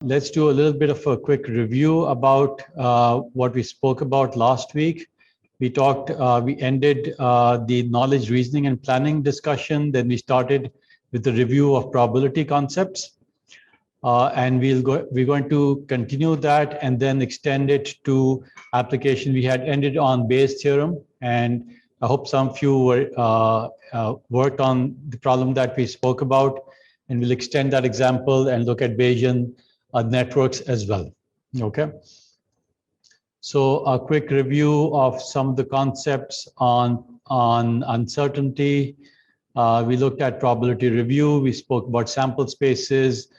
Let's do a little bit of a quick review about what we spoke about last week. We ended the knowledge, reasoning, and planning discussion. Then we started with the review of probability concepts. And we're going to continue that and then extend it to application. We had ended on Bayes' theorem, and I hope some of you worked on the problem that we spoke about, and we'll extend that example and look at Bayesian networks as well. Okay. So a quick review of some of the concepts on uncertainty. We looked at probability review. We spoke about sample spaces,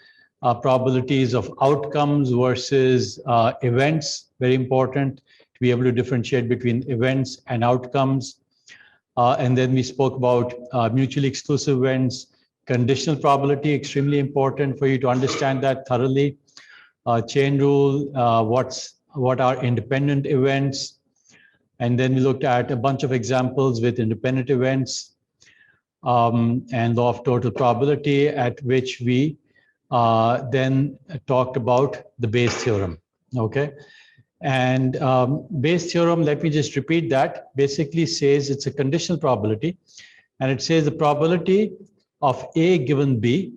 probabilities of outcomes versus events. Very important to be able to differentiate between events and outcomes. And then we spoke about mutually exclusive events. Conditional probability, extremely important for you to understand that thoroughly. Chain rule, what are independent events? And then we looked at a bunch of examples with independent events and law of total probability, at which we then talked about the Bayes theorem. Okay. And Bayes theorem, let me just repeat that, basically says it's a conditional probability, and it says the probability of A given B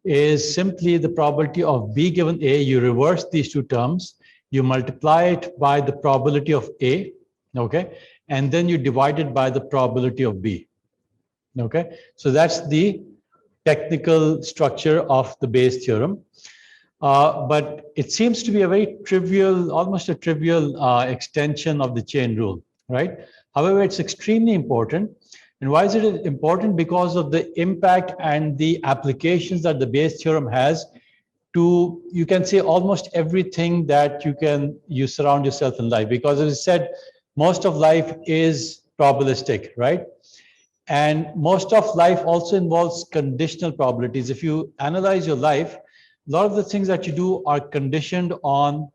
is simply the probability of B given A. You reverse these two terms, you multiply it by the probability of A, okay, and then you divide it by the probability of B, okay. So that's the technical structure of the Bayes theorem. But it seems to be a very trivial, almost a trivial extension of the chain rule, right? However, it's extremely important. And why is it important? Because of the impact and the applications that the Bayes theorem has to, you can say, almost everything that you surround yourself in life. Because as I said, most of life is probabilistic, right? And most of life also involves conditional probabilities. If you analyze your life, a lot of the things that you do are conditioned on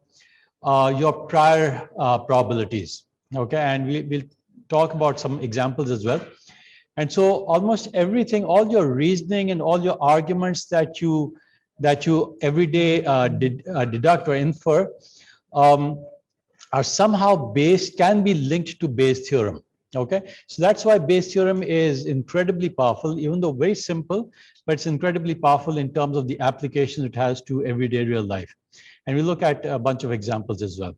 your prior probabilities, okay? And we'll talk about some examples as well. And so almost everything, all your reasoning and all your arguments that you every day deduct or infer are somehow can be linked to Bayes' theorem. Okay, so that's why Bayes' theorem is incredibly powerful, even though very simple, but it's incredibly powerful in terms of the application it has to everyday real life. And we look at a bunch of examples as well.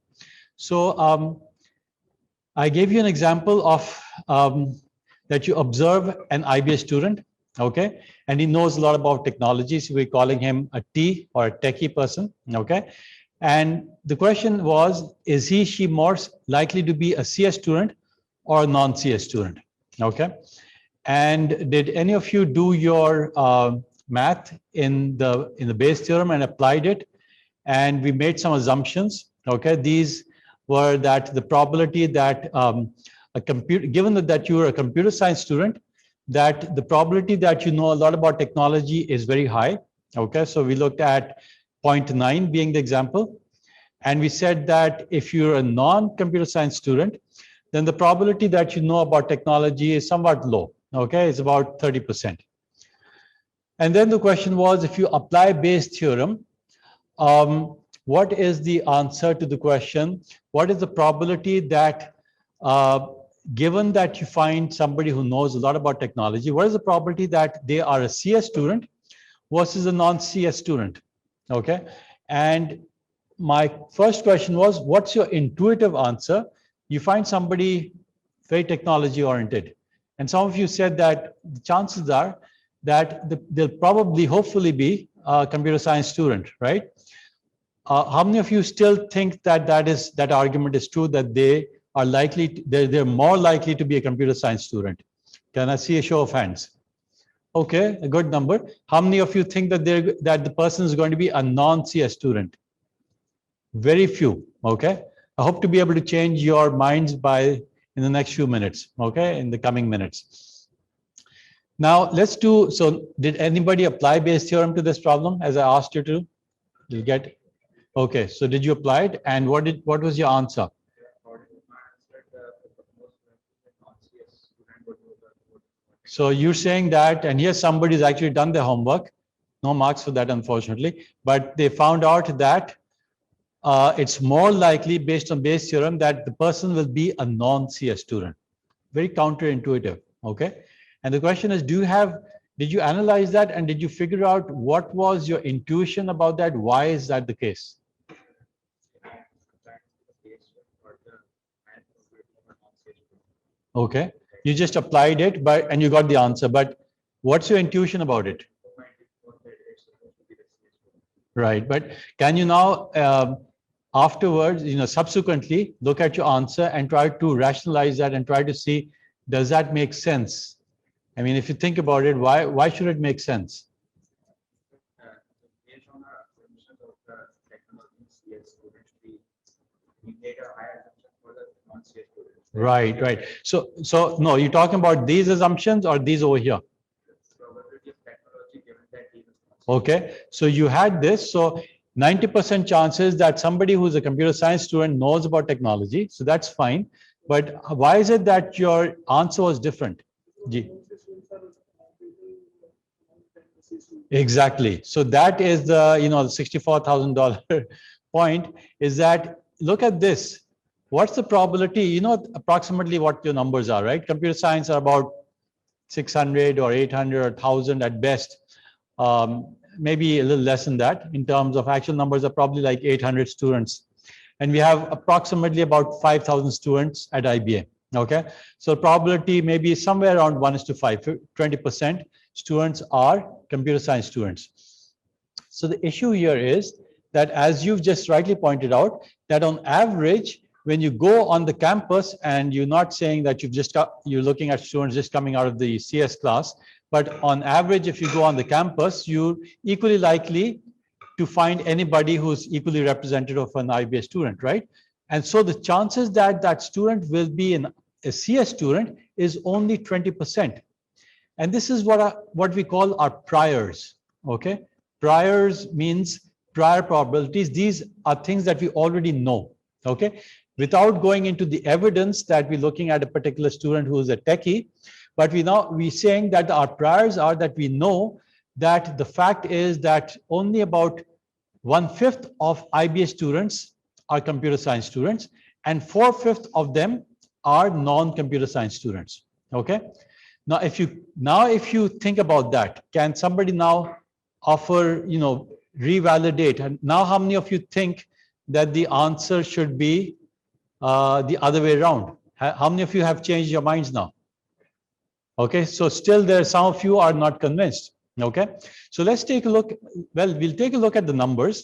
So I gave you an example of that you observe an IBA student, okay, and he knows a lot about technology, so we're calling him a T or a techie person, okay. And the question was, is she more likely to be a CS student or a non-CS student, okay? And did any of you do your math in the Bayes theorem and applied it? And we made some assumptions, okay? These were that the probability that given that you are a computer science student, that the probability that you know a lot about technology is very high, okay? So we looked at 0.9 being the example. And we said that if you're a non-computer science student, then the probability that you know about technology is somewhat low, okay? It's about 30%. And then the question was, if you apply Bayes' theorem, what is the answer to the question? What is the probability that, given that you find somebody who knows a lot about technology, what is the probability that they are a CS student versus a non-CS student, okay? And my first question was, what's your intuitive answer? You find somebody very technology oriented. And some of you said that the chances are that they'll probably, hopefully be a computer science student, right? How many of you still think that that argument is true, that they are likely, they're more likely to be a computer science student? Can I see a show of hands? Okay, a good number. How many of you think that the person is going to be a non-CS student? Very few, okay? I hope to be able to change your minds in the next few minutes, okay, in the coming minutes. Now let's do, so did anybody apply Bayes' theorem to this problem as I asked you to? Did you get it? Okay, so did you apply it, and what was your answer? So you're saying that, and here somebody's actually done their homework. No marks for that, unfortunately. But they found out that it's more likely, based on Bayes' theorem, that the person will be a non-CS student. Very counterintuitive, okay? And the question is, did you analyze that, and did you figure out what was your intuition about that? Why is that the case? Okay, you just applied it, and you got the answer, but what's your intuition about it? Right, but can you now afterwards, subsequently look at your answer and try to rationalize that and try to see, does that make sense? I mean, if you think about it, why should it make sense? Based on our assumptions of the technology CS students, we take a higher assumption for the non-CS students. Right. So no, you're talking about these assumptions or these over here? Probability of technology given that these. Okay, so you had this. So 90% chances that somebody who's a computer science student knows about technology. So that's fine. But why is it that your answer was different? G. Exactly. So that is the, $64,000 point, is that, look at this. What's the probability? You know approximately what your numbers are, right? Computer science are about 600 or 800 or 1,000 at best. Maybe a little less than that. In terms of actual numbers are probably like 800 students. And we have approximately about 5,000 students at IBA. Okay, so probability may be somewhere around 1:5, 20% students are computer science students. So the issue here is that, as you've just rightly pointed out, that on average, when you go on the campus, and you're not saying that you're looking at students just coming out of the CS class, but on average, if you go on the campus, you're equally likely to find anybody who's equally representative of an IBA student, right? And so the chances that that student will be a CS student is only 20%. And this is what we call our priors, okay? Priors means prior probabilities. These are things that we already know, okay? Without going into the evidence that we're looking at a particular student who is a techie, but we're saying that our priors are that we know that the fact is that only about 1/5 of IBA students are computer science students, and 4/5 of them are non-computer science students. Okay. Now, if you think about that, can somebody now offer, revalidate? And now, how many of you think that the answer should be the other way around? How many of you have changed your minds now? Okay, so still some of you are not convinced. Okay, so let's take a look. Well, we'll take a look at the numbers,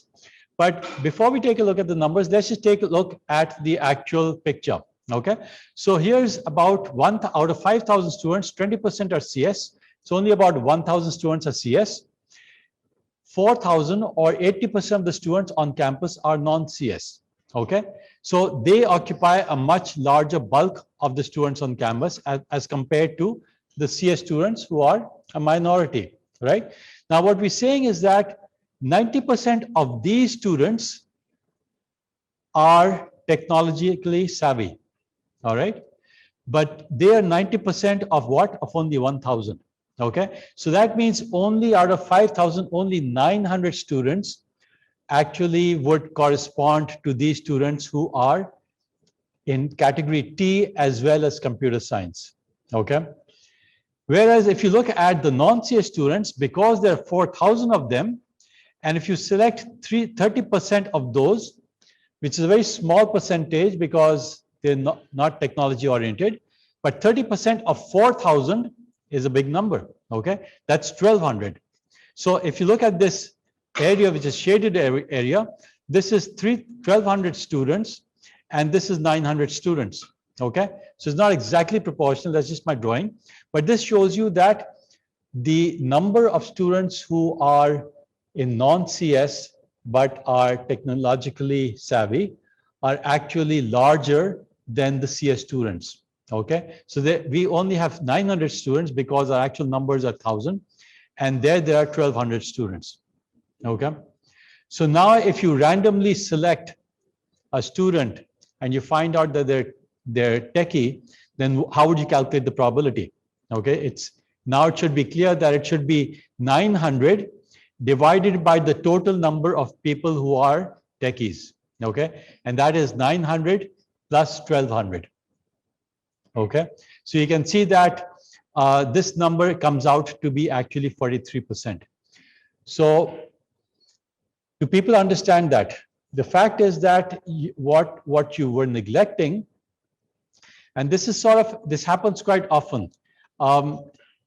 but before we take a look at the numbers, let's just take a look at the actual picture. Okay, so here's about 1 out of 5,000 students, 20% are CS. So only about 1,000 students are CS. 4,000 or 80% of the students on campus are non-CS. Okay, so they occupy a much larger bulk of the students on campus as compared to the CS students, who are a minority, right? Now, what we're saying is that 90% of these students are technologically savvy, all right? But they are 90% of what? Of only 1,000, okay? So that means only out of 5,000, only 900 students actually would correspond to these students who are in category T as well as computer science, okay? Whereas if you look at the non-CS students, because there are 4,000 of them, and if you select 30% of those, which is a very small percentage because they're not technology oriented, but 30% of 4,000 is a big number, okay? That's 1,200. So if you look at this area, which is shaded area, this is 1,200 students, and this is 900 students, okay? So it's not exactly proportional, that's just my drawing. But this shows you that the number of students who are in non-CS but are technologically savvy are actually larger than the CS students, okay? So we only have 900 students because our actual numbers are 1,000, and there are 1,200 students, okay? So now if you randomly select a student and you find out that they're techie, then how would you calculate the probability? Okay, now it should be clear that it should be 900 divided by the total number of people who are techies, okay? And that is 900 plus 1200, okay? So you can see that this number comes out to be actually 43%. So do people understand that? The fact is that what you were neglecting, and this is this happens quite often.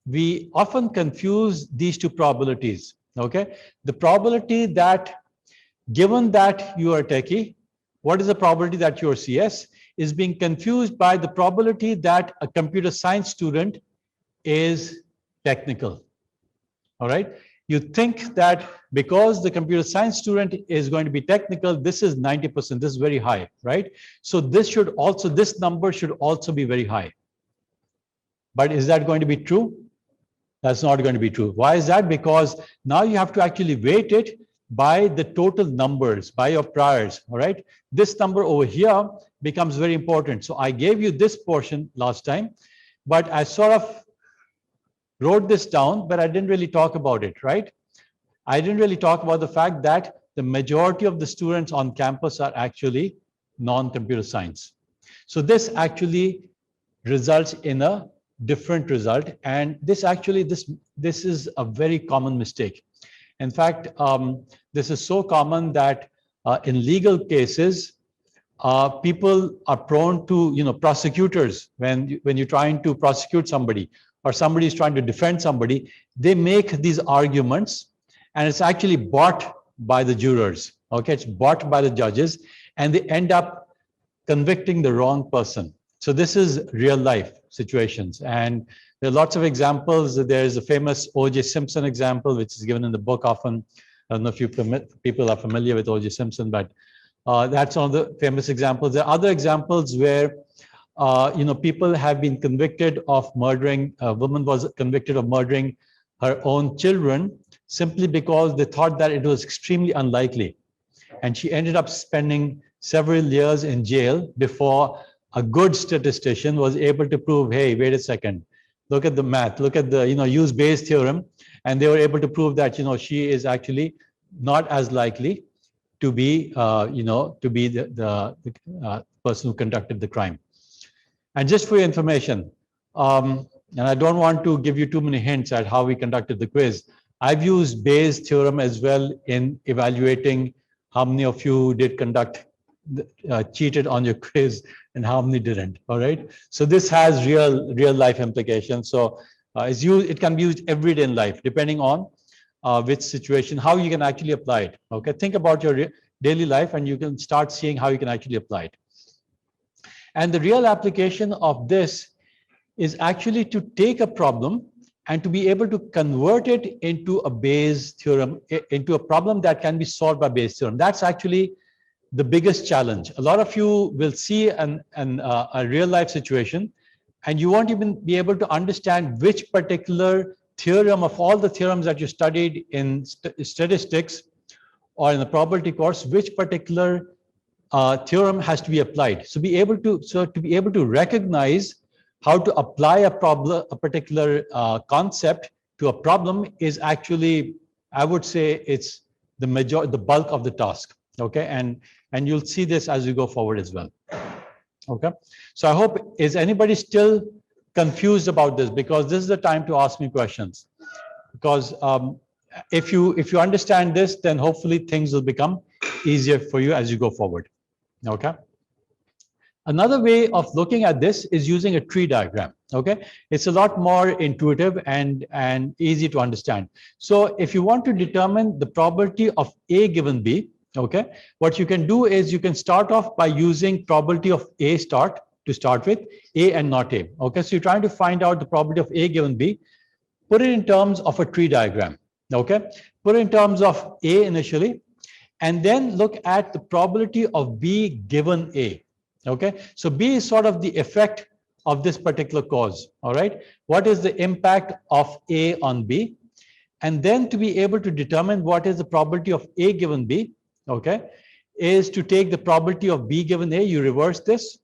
We often confuse these two probabilities, okay? The probability that given that you are techie, what is the probability that you are CS, is being confused by the probability that a computer science student is technical, all right? You think that because the computer science student is going to be technical, this is 90%, this is very high, right? So this number should also be very high. But is that going to be true? That's not going to be true. Why is that? Because now you have to actually weight it by the total numbers, by your priors, all right? This number over here becomes very important. So I gave you this portion last time, but I sort of wrote this down, but I didn't really talk about it, right? I didn't really talk about the fact that the majority of the students on campus are actually non-computer science. So this actually results in a different result, and this is a very common mistake. In fact, this is so common that in legal cases, people are prone to, prosecutors, when you're trying to prosecute somebody or somebody is trying to defend somebody, they make these arguments and it's actually bought by the jurors, okay? It's bought by the judges and they end up convicting the wrong person. So this is real life situations, and there are lots of examples. There's a famous O.J. Simpson example, which is given in the book often. I don't know if people are familiar with O.J. Simpson, but that's one of the famous examples. There are other examples where people have been convicted of murdering. A woman was convicted of murdering her own children simply because they thought that it was extremely unlikely, and she ended up spending several years in jail before a good statistician was able to prove, hey, wait a second, look at the math, look at the, use Bayes' theorem, and they were able to prove that, she is actually not as likely to be, the person who conducted the crime. And just for your information, and I don't want to give you too many hints at how we conducted the quiz, I've used Bayes' theorem as well in evaluating how many of you did cheated on your quiz and how many didn't, all right? So this has real life implications. So it can be used every day in life, depending on which situation, how you can actually apply it, okay? Think about your daily life and you can start seeing how you can actually apply it. And the real application of this is actually to take a problem and to be able to convert it into a Bayes theorem, into a problem that can be solved by Bayes' theorem. That's actually the biggest challenge. A lot of you will see a real life situation and you won't even be able to understand which particular theorem of all the theorems that you studied in statistics or in the probability course, which particular theorem has to be applied. So to be able to recognize how to apply a particular concept to a problem is actually, I would say, it's the bulk of the task. Okay, and you'll see this as we go forward as well. Okay, so I hope, is anybody still confused about this? Because this is the time to ask me questions. Because if you understand this, then hopefully things will become easier for you as you go forward. Okay. Another way of looking at this is using a tree diagram. Okay, it's a lot more intuitive and easy to understand. So if you want to determine the probability of A given B, okay, what you can do is you can start off by using probability of A to start with, A and not A. Okay, so you're trying to find out the probability of A given B, put it in terms of a tree diagram. Okay, put it in terms of A initially, and then look at the probability of B given A. Okay, so B is sort of the effect of this particular cause. All right, what is the impact of A on B? And then to be able to determine what is the probability of A given B, okay, is to take the probability of B given A, you reverse this.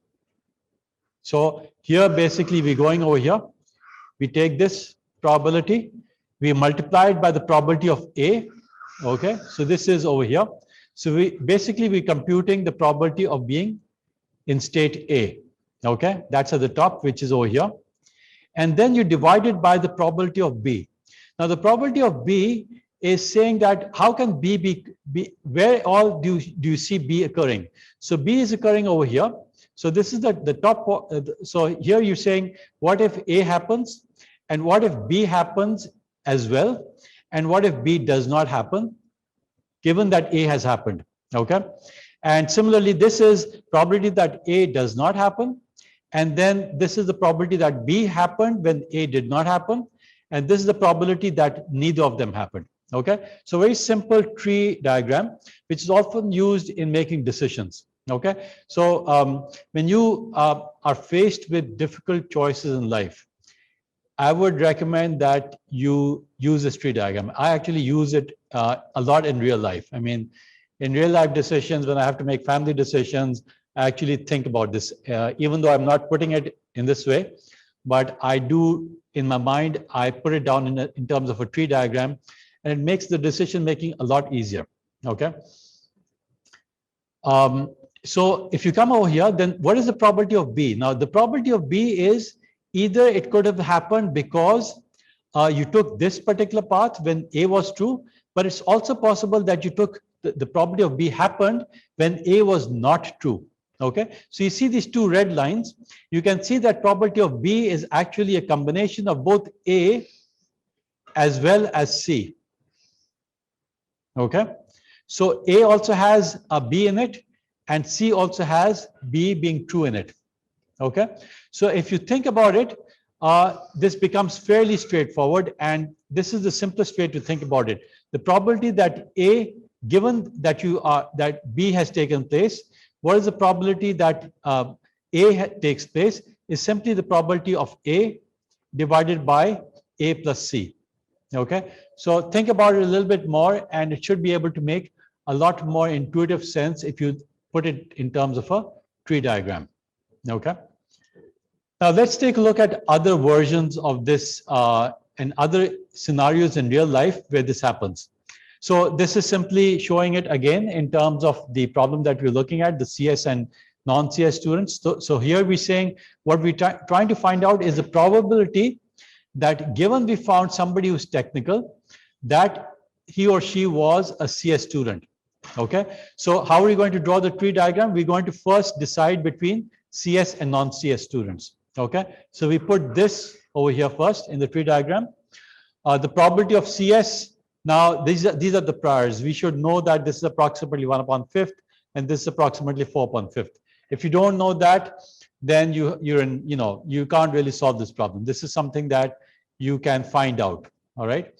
So here basically we're going over here, we take this probability, we multiply it by the probability of A, Okay, so this is over here. So we're computing the probability of being in state A. Okay, that's at the top, which is over here. And then you divide it by the probability of B. Now the probability of B is saying that how can B be where all do you see B occurring? So B is occurring over here. So this is the top. So here you're saying what if A happens, and what if B happens as well, and what if B does not happen, given that A has happened. Okay, and similarly this is probability that A does not happen, and then this is the probability that B happened when A did not happen, and this is the probability that neither of them happened. Okay, so very simple tree diagram, which is often used in making decisions. Okay, so when you are faced with difficult choices in life, I would recommend that you use this tree diagram. I actually use it a lot in real life. I mean, in real life decisions, when I have to make family decisions, I actually think about this, even though I'm not putting it in this way, but I do in my mind, I put it down in terms of a tree diagram, and it makes the decision making a lot easier. Okay. So if you come over here, then what is the probability of B? Now, the probability of B is either it could have happened because you took this particular path when A was true, but it's also possible that you took the probability of B happened when A was not true. Okay, so you see these two red lines, you can see that probability of B is actually a combination of both A as well as C. Okay, so A also has a B in it, and C also has B being true in it. Okay, so if you think about it, this becomes fairly straightforward, and this is the simplest way to think about it. The probability that A, given that that B has taken place, what is the probability that A takes place is simply the probability of A divided by A plus C. Okay, so think about it a little bit more, and it should be able to make a lot more intuitive sense if you put it in terms of a tree diagram. Okay. Now let's take a look at other versions of this and other scenarios in real life where this happens. So this is simply showing it again in terms of the problem that we're looking at, the CS and non-CS students. So here we're saying what we're trying to find out is the probability that given we found somebody who's technical, that he or she was a CS student. Okay, so how are we going to draw the tree diagram? We're going to first decide between CS and non-CS students. Okay, so we put this over here first in the tree diagram. The probability of CS, now these are the priors. We should know that this is approximately 1/5 and this is approximately 4/5. If you don't know that, then you're in, you can't really solve this problem. This is something that you can find out. All right.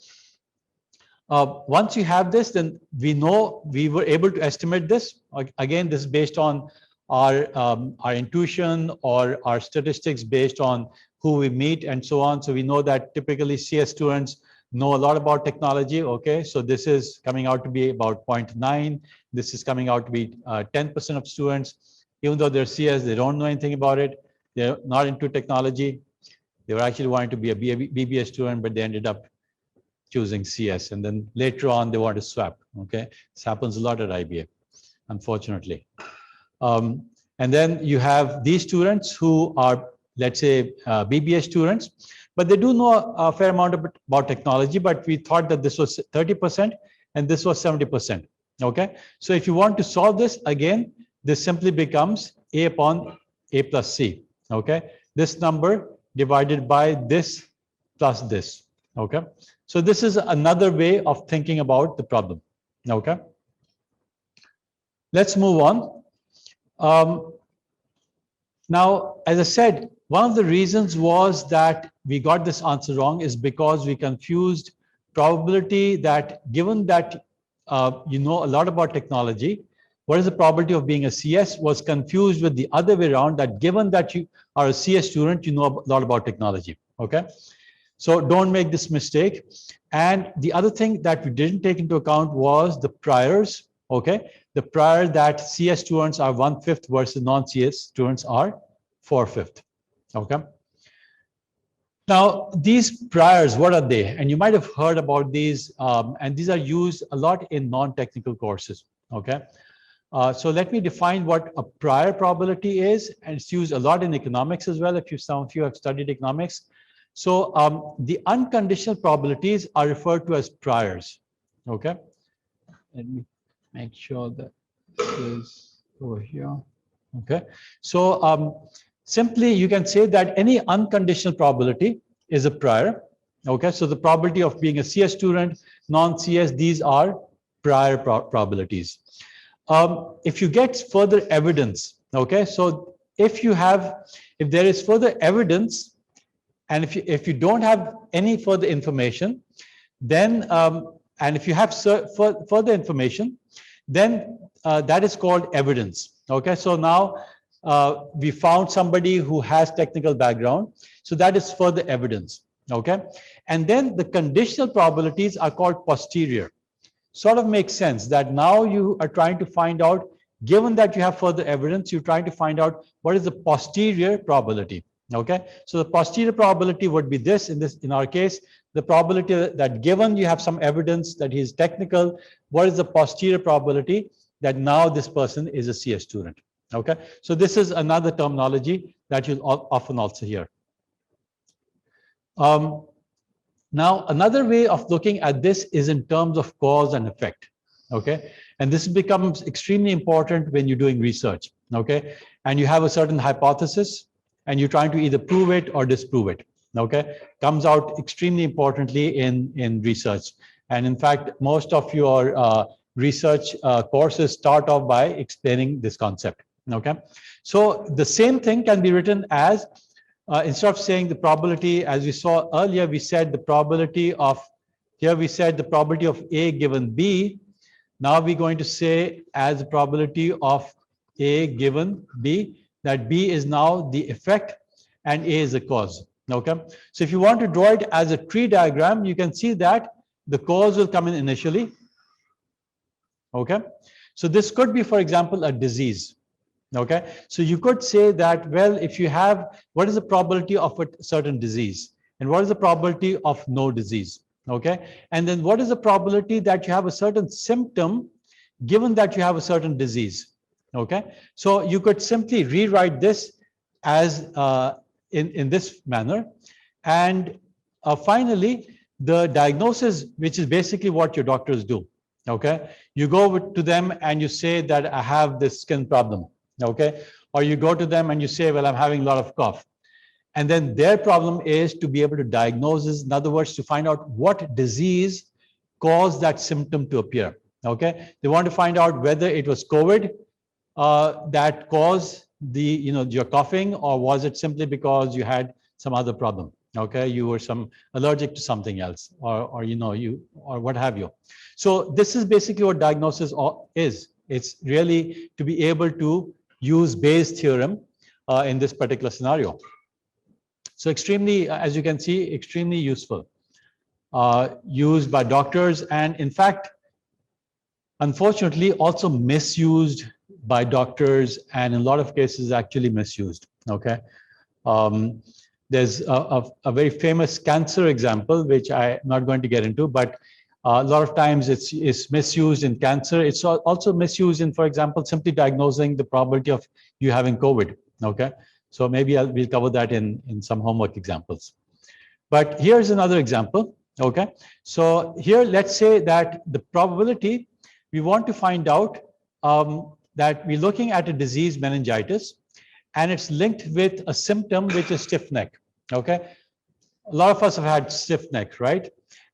Once you have this, then we know we were able to estimate this. Again, this is based on our intuition or our statistics based on who we meet and so on. So we know that typically CS students know a lot about technology. Okay, so this is coming out to be about 0.9. This is coming out to be 10% of students. Even though they're CS, they don't know anything about it. They're not into technology. They were actually wanting to be a BBA student, but they ended up choosing CS. And then later on, they want to swap. Okay, this happens a lot at IBA, unfortunately. And then you have these students who are, let's say, BBA students, but they do know a fair amount about technology, but we thought that this was 30% and this was 70%. Okay, so if you want to solve this, again, this simply becomes A upon A plus C. Okay, this number divided by this plus this. Okay, so this is another way of thinking about the problem. Okay, let's move on. Now, as I said, one of the reasons was that we got this answer wrong is because we confused probability that given that you know a lot about technology, what is the probability of being a CS was confused with the other way around, that given that you are a CS student, you know a lot about technology. Okay, so don't make this mistake. And the other thing that we didn't take into account was the priors. Okay, the prior that CS students are 1/5 versus non-CS students are 4/5. Okay. Now, these priors, what are they? And you might have heard about these, and these are used a lot in non-technical courses, okay? So let me define what a prior probability is, and it's used a lot in economics as well, if some of you have studied economics. So the unconditional probabilities are referred to as priors, okay? Let me make sure that this is over here, okay? So simply you can say that any unconditional probability is a prior, okay? So the probability of being a CS student, non-CS, these are prior probabilities. If you get further evidence, okay, so if there is further evidence, and if you don't have any further information, then and if you have further information, then that is called evidence. Okay, so now we found somebody who has technical background, so that is further evidence. Okay, and then the conditional probabilities are called posterior. Sort of makes sense that now you are trying to find out, given that you have further evidence, you're trying to find out what is the posterior probability. Okay, so the posterior probability would be this, in our case, the probability that given you have some evidence that he is technical, what is the posterior probability that now this person is a CS student. Okay, so this is another terminology that you'll often also hear. Now, another way of looking at this is in terms of cause and effect, okay? And this becomes extremely important when you're doing research, okay? And you have a certain hypothesis, and you're trying to either prove it or disprove it, okay? Comes out extremely importantly in research. And in fact, most of your research courses start off by explaining this concept, okay? So the same thing can be written as, instead of saying the probability, as we saw earlier, we said the probability of, here we said the probability of A given B. Now we're going to say as the probability of A given B, that B is now the effect and A is the cause. Okay. So if you want to draw it as a tree diagram, you can see that the cause will come in initially. Okay. So this could be, for example, a disease. Okay, so you could say that, well, if you have, what is the probability of a certain disease? And what is the probability of no disease? Okay, and then what is the probability that you have a certain symptom given that you have a certain disease? Okay, so you could simply rewrite this as in this manner. And finally, the diagnosis, which is basically what your doctors do. Okay, you go to them and you say that I have this skin problem. Okay, or you go to them and you say, well, I'm having a lot of cough. And then their problem is to be able to diagnose this. In other words, to find out what disease caused that symptom to appear. Okay, they want to find out whether it was COVID that caused your coughing, or was it simply because you had some other problem. Okay, you were allergic to something else, or what have you. So this is basically what diagnosis is. It's really to be able to use Bayes' theorem in this particular scenario. So extremely, as you can see, extremely useful. Used by doctors, and in fact, unfortunately, also misused by doctors, and in a lot of cases actually misused. Okay. There's a very famous cancer example, which I'm not going to get into, but a lot of times it's misused in cancer. It's also misused in, for example, simply diagnosing the probability of you having COVID. Okay, so maybe we'll cover that in some homework examples. But here's another example. Okay, so here let's say that the probability, we want to find out that we're looking at a disease, meningitis, and it's linked with a symptom which is stiff neck. Okay, a lot of us have had stiff neck, right?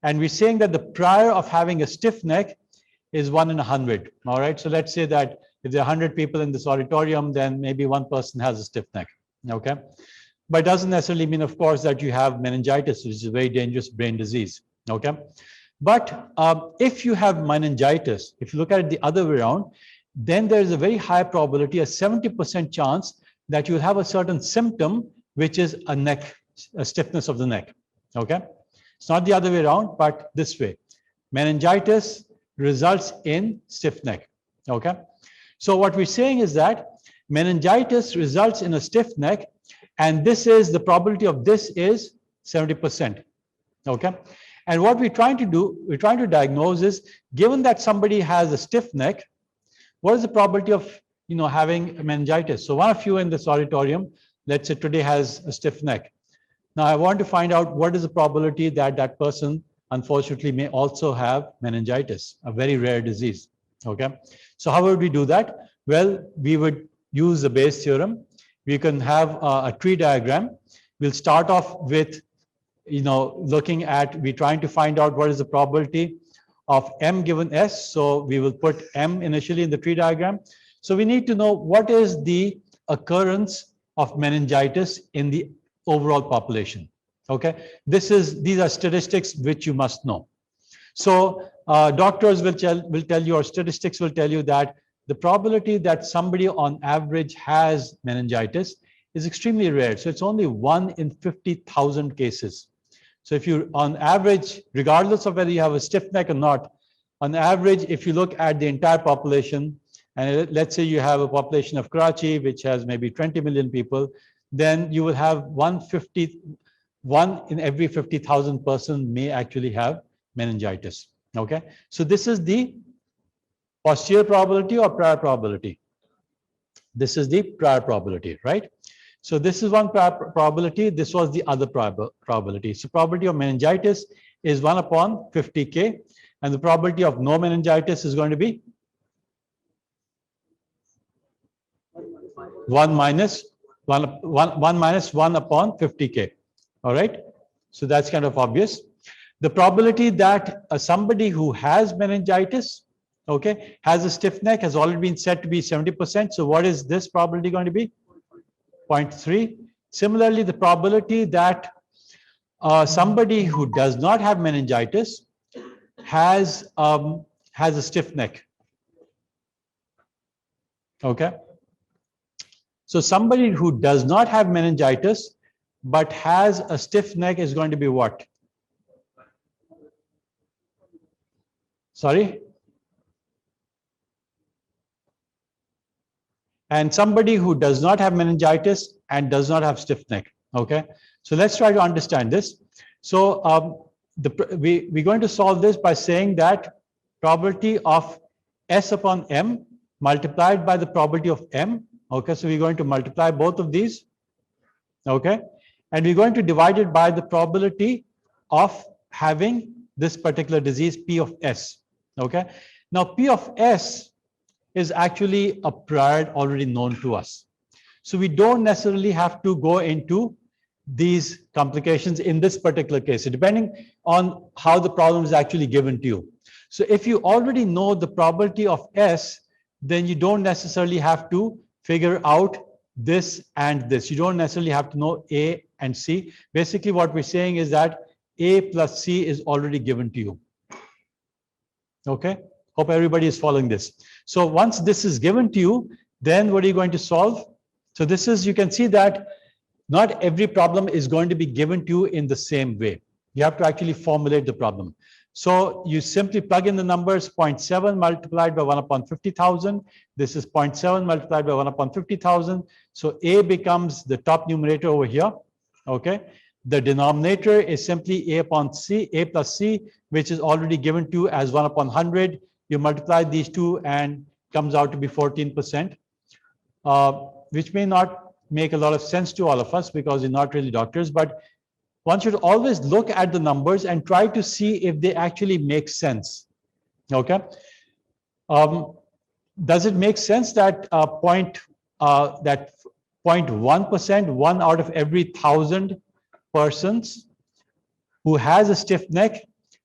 And we're saying that the prior of having a stiff neck is 1 in 100. All right. So let's say that if there are 100 people in this auditorium, then maybe one person has a stiff neck. Okay. But it doesn't necessarily mean, of course, that you have meningitis, which is a very dangerous brain disease. Okay. But if you have meningitis, if you look at it the other way around, then there's a very high probability, a 70% chance that you'll have a certain symptom, which is a stiffness of the neck. Okay. It's not the other way around, but this way. Meningitis results in stiff neck. Okay. So what we're saying is that meningitis results in a stiff neck, and this is the probability of this is 70%. Okay. And what we're trying to do, we're trying to diagnose is, given that somebody has a stiff neck, what is the probability of having meningitis? So one of you in this auditorium, let's say today, has a stiff neck. Now I want to find out what is the probability that that person unfortunately may also have meningitis, a very rare disease. Okay. So how would we do that? Well, we would use the Bayes theorem. We can have a tree diagram. We'll start off with looking at, we're trying to find out what is the probability of M given S. So we will put M initially in the tree diagram. So we need to know what is the occurrence of meningitis in the overall population. Okay, these are statistics which you must know. So doctors will tell you, or statistics will tell you, that the probability that somebody on average has meningitis is extremely rare. So it's only 1 in 50,000 cases. So if you, on average, regardless of whether you have a stiff neck or not, on average, if you look at the entire population, and let's say you have a population of Karachi, which has maybe 20 million people, then you will have 1 in every 50,000 person may actually have meningitis. Okay, so this is the posterior probability or prior probability. This is the prior probability, right? So this is one probability. This was the other probability. So probability of meningitis is 1 upon 50K, and the probability of no meningitis is going to be 1 minus 1 upon 50K. All right. So that's kind of obvious. The probability that somebody who has meningitis, okay, has a stiff neck, has already been said to be 70%. So what is this probability going to be? 0.3. Similarly, the probability that somebody who does not have meningitis has a stiff neck. Okay. So somebody who does not have meningitis but has a stiff neck is going to be what? Sorry? And somebody who does not have meningitis and does not have stiff neck. Okay. So let's try to understand this. So we're going to solve this by saying that probability of S upon M multiplied by the probability of M. Okay. So we're going to multiply both of these. Okay. And we're going to divide it by the probability of having this particular disease, P of S. Okay. Now, P of S is actually a prior already known to us. So we don't necessarily have to go into these complications in this particular case, depending on how the problem is actually given to you. So if you already know the probability of S, then you don't necessarily have to figure out this and this. You don't necessarily have to know A and C. Basically, what we're saying is that A plus C is already given to you. Okay. Hope everybody is following this. So once this is given to you, then what are you going to solve? So this is, you can see that not every problem is going to be given to you in the same way. You have to actually formulate the problem. So you simply plug in the numbers, 0.7 multiplied by 1 upon 50,000. This is 0.7 multiplied by 1 upon 50,000. So A becomes the top numerator over here. Okay. The denominator is simply A upon C, A plus C, which is already given to you as 1 upon 100. You multiply these two and comes out to be 14%, which may not make a lot of sense to all of us because you're not really doctors, but one should always look at the numbers and try to see if they actually make sense. Okay. Does it make sense that 0.1%, 1 out of every 1,000 persons who has a stiff neck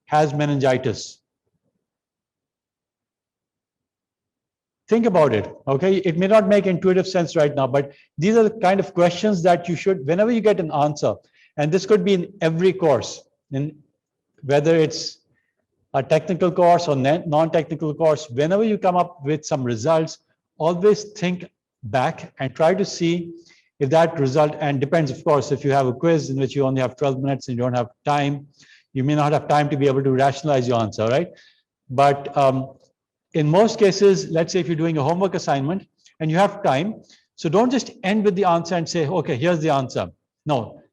has meningitis? Think about it. Okay. It may not make intuitive sense right now, but these are the kind of questions that you should, whenever you get an answer, and this could be in every course, in whether it's a technical course or non-technical course, whenever you come up with some results, always think back and try to see if that result, and depends, of course, if you have a quiz in which you only have 12 minutes and you don't have time, you may not have time to be able to rationalize your answer, right? But in most cases, let's say if you're doing a homework assignment and you have time, so don't just end with the answer and say, okay, here's the answer. No,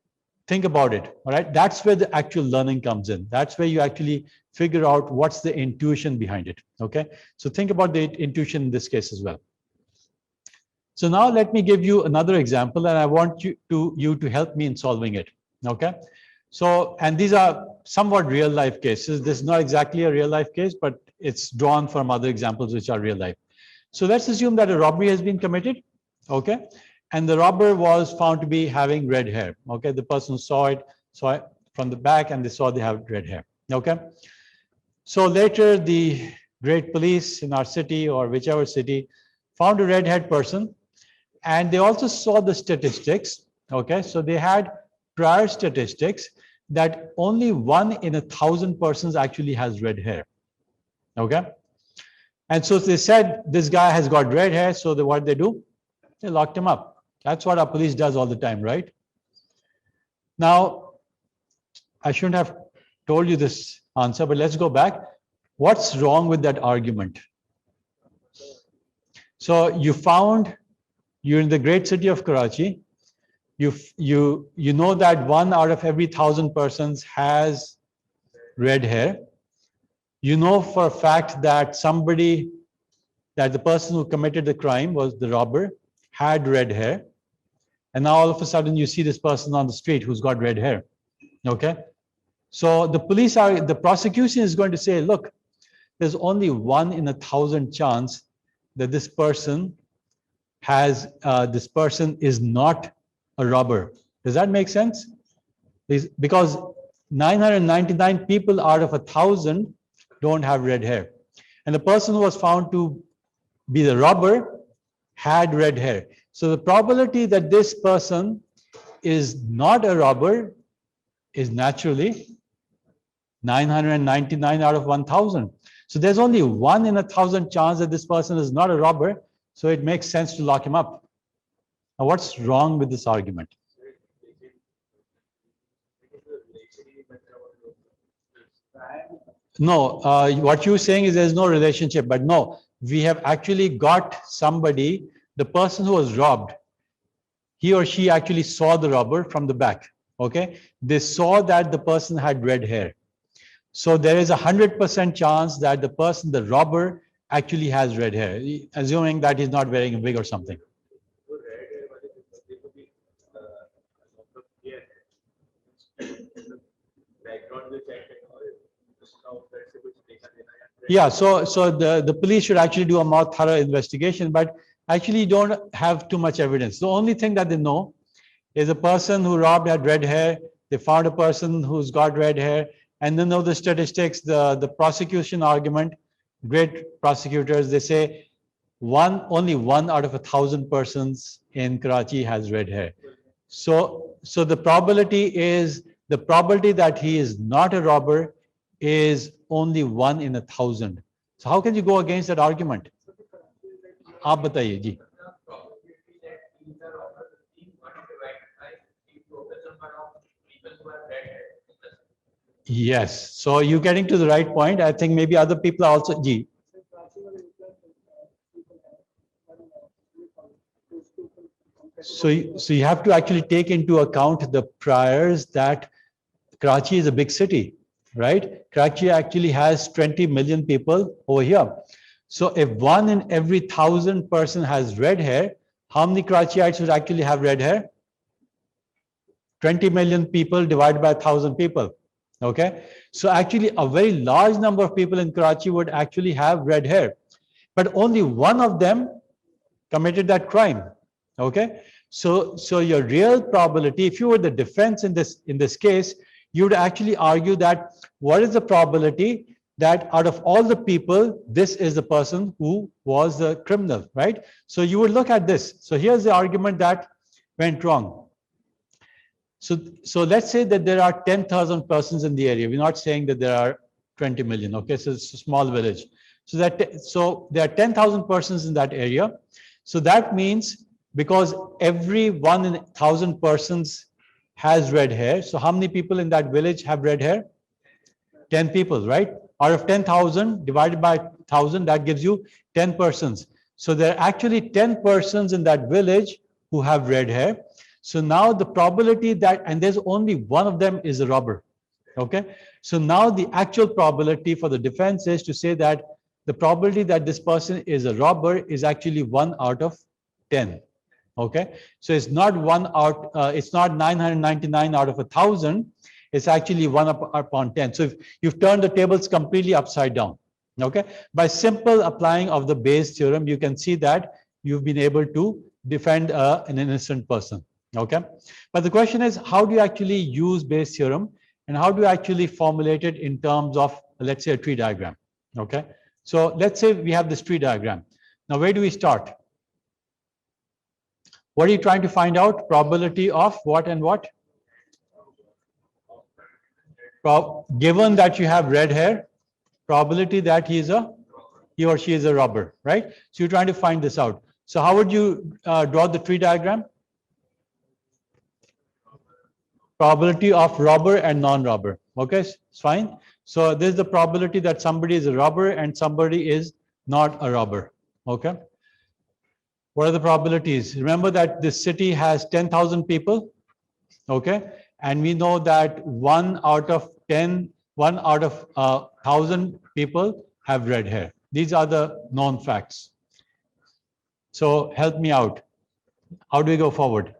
Think about it, all right? That's where the actual learning comes in. That's where you actually figure out what's the intuition behind it, okay? So think about the intuition in this case as well. So now let me give you another example, and I want you to help me in solving it, okay? So, and these are somewhat real life cases. This is not exactly a real life case, but it's drawn from other examples which are real life. So let's assume that a robbery has been committed, okay? And the robber was found to be having red hair, okay? The person saw it from the back and they saw they have red hair, okay? So later the great police in our city or whichever city found a red-haired person, and they also saw the statistics, okay? So they had prior statistics that only 1 in 1,000 persons actually has red hair, okay? And so they said, this guy has got red hair, so what they do? They locked him up. That's what our police does all the time, right? Now, I shouldn't have told you this answer, but let's go back. What's wrong with that argument? So you're in the great city of Karachi. You know that 1 out of every 1,000 persons has red hair. You know for a fact that the person who committed the crime was the robber, had red hair. And now all of a sudden you see this person on the street who's got red hair, okay? So the prosecution is going to say, look, there's only 1 in 1,000 chance that this person is not a robber. Does that make sense? Because 999 people out of 1,000 don't have red hair. And the person who was found to be the robber had red hair. So the probability that this person is not a robber is naturally 999 out of 1,000. So there's only 1 in 1,000 chance that this person is not a robber. So it makes sense to lock him up. Now, what's wrong with this argument? No, what you're saying is there's no relationship, but no, we have actually got somebody, the person who was robbed, he or she actually saw the robber from the back, okay? They saw that the person had red hair. So there is 100% chance that the robber actually has red hair, assuming that he's not wearing a wig or something. Yeah, so the police should actually do a more thorough investigation, but actually don't have too much evidence. The only thing that they know is a person who robbed had red hair. They found a person who's got red hair, and then know the statistics, the prosecution argument, great prosecutors, they say only 1 out of 1,000 persons in Karachi has red hair. So the probability that he is not a robber is only 1 in 1,000. So how can you go against that argument? आप बताइए जी. Yes, so you're getting to the right point. I think maybe other people are also ji. So you have to actually take into account the priors that Karachi is a big city, right? Karachi actually has 20 million people over here. So if 1 in every 1,000 person has red hair, how many Karachiites would actually have red hair? 20 million people divided by 1,000 people, okay? So actually a very large number of people in Karachi would actually have red hair, but only 1 of them committed that crime, okay? So your real probability, if you were the defense in this case, you would actually argue that what is the probability that out of all the people, this is the person who was the criminal, right? So you would look at this. So here's the argument that went wrong. So let's say that there are 10,000 persons in the area. We're not saying that there are 20 million, okay? So it's a small village. So there are 10,000 persons in that area. So that means because every 1 in 1,000 persons has red hair. So how many people in that village have red hair? 10 people, right? Out of 10,000 divided by 1,000, that gives you 10 persons. So there are actually 10 persons in that village who have red hair. So now the probability that, and there's only one of them is a robber. Okay. So now the actual probability for the defense is to say that the probability that this person is a robber is actually 1 out of 10. Okay. So it's not it's not 999 out of 1,000. It's actually 1 upon 10. So if you've turned the tables completely upside down. Okay. By simple applying of the Bayes theorem, you can see that you've been able to defend an innocent person. Okay. But the question is, how do you actually use Bayes theorem? And how do you actually formulate it in terms of, let's say, a tree diagram? Okay. So let's say we have this tree diagram. Now, where do we start? What are you trying to find out? Probability of what and what? Given that you have red hair, probability that he or she is a robber, right? So you're trying to find this out. So how would you draw the tree diagram? Probability of robber and non-robber. Okay, it's fine. So this is the probability that somebody is a robber and somebody is not a robber. Okay. What are the probabilities? Remember that this city has 10,000 people. Okay. And we know that 1 out of 1,000 people have red hair. These are the known facts. So help me out. How do we go forward?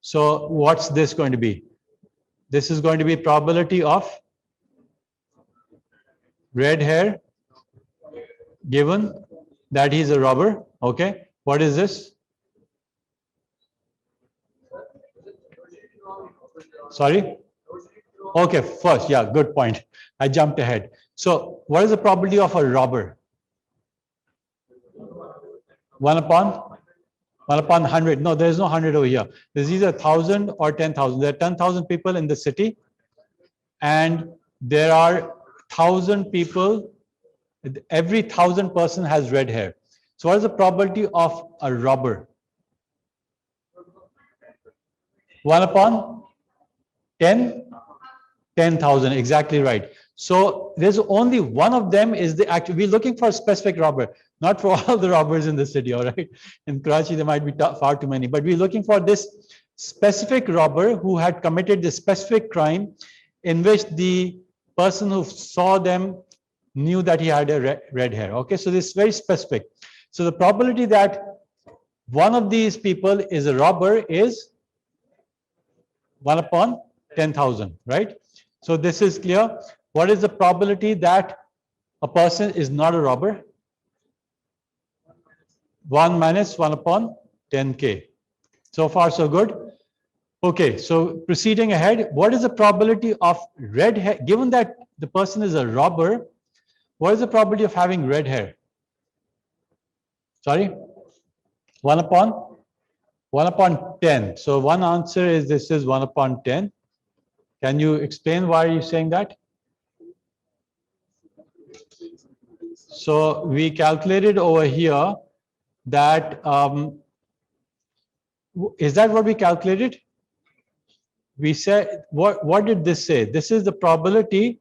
So what's this going to be? This is going to be probability of red hair given that he's a robber. Okay. What is this? Sorry? Okay, first, yeah, good point. I jumped ahead. So what is the probability of a robber? 1 upon 100. No, there is no 100 over here. There's either 1,000 or 10,000. There are 10,000 people in the city, and there are 1,000 people. Every 1,000 person has red hair. So what is the probability of a robber? 1 upon 10,000. Exactly right. So there's only one of them is the actual. We're looking for a specific robber, not for all the robbers in the city. All right. In Karachi, there might be far too many, but we're looking for this specific robber who had committed this specific crime in which the person who saw them knew that he had a red hair. Okay. So this is very specific. So the probability that one of these people is a robber is 1 upon 10,000, right? So this is clear. What is the probability that a person is not a robber? 1 minus 1 upon 10k. So far, so good. Okay, so proceeding ahead, what is the probability of red hair? Given that the person is a robber, what is the probability of having red hair? Sorry? 1 upon 10. So one answer is this is 1 upon 10. Can you explain why you're saying that? So we calculated over here that, is that what we calculated? We said, what did this say? This is the probability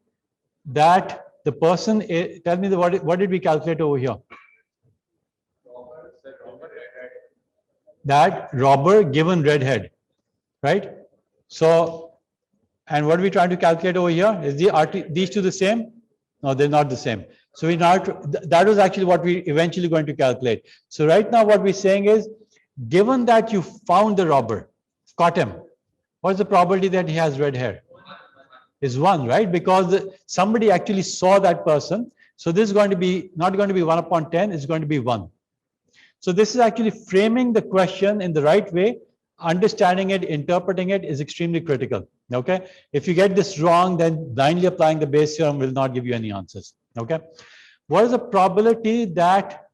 that the person, tell me what did we calculate over here? That robber given red head, right? So, and what are we trying to calculate over here? Is these two the same? No, they're not the same. So that was actually what we eventually going to calculate. So right now what we're saying is, given that you found the robber, caught him, what's the probability that he has red hair? Is 1, right? Because somebody actually saw that person. So this is going to be not going to be 1 upon 10, it's going to be 1. So this is actually framing the question in the right way. Understanding it, interpreting it is extremely critical. Okay. If you get this wrong, then blindly applying the Bayes theorem will not give you any answers. Okay. What is the probability that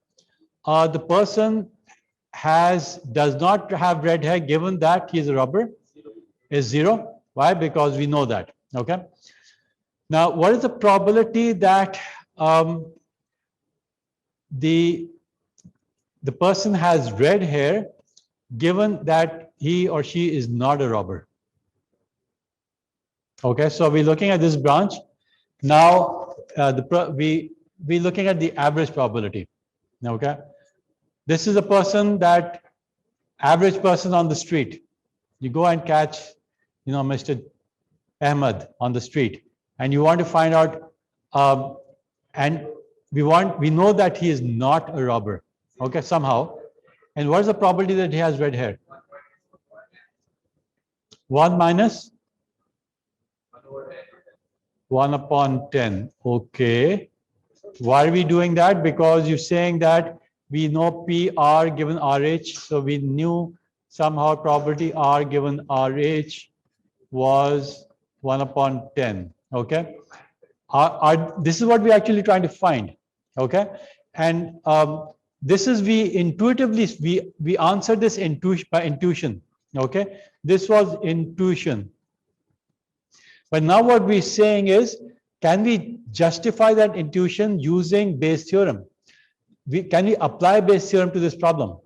the person does not have red hair given that he is a robber? Is 0. Why? Because we know that. Okay. Now, what is the probability that the person has red hair given that he or she is not a robber? Okay, so we're looking at this branch. Now, we're looking at the average probability. Okay, this is a person that average person on the street. You go and catch, Mr. Ahmed on the street, and you want to find out, and we know that he is not a robber, okay, somehow. And what is the probability that he has red hair? 1 minus 1 upon 10. Okay. Why are we doing that? Because you're saying that we know PR given RH, so we knew somehow probability R given RH was 1 upon 10. Okay. This is what we're actually trying to find. Okay. And this is we intuitively, we answered this by intuition. Okay. This was intuition. But now what we're saying is, can we justify that intuition using Bayes' theorem? Can we apply Bayes' theorem to this problem?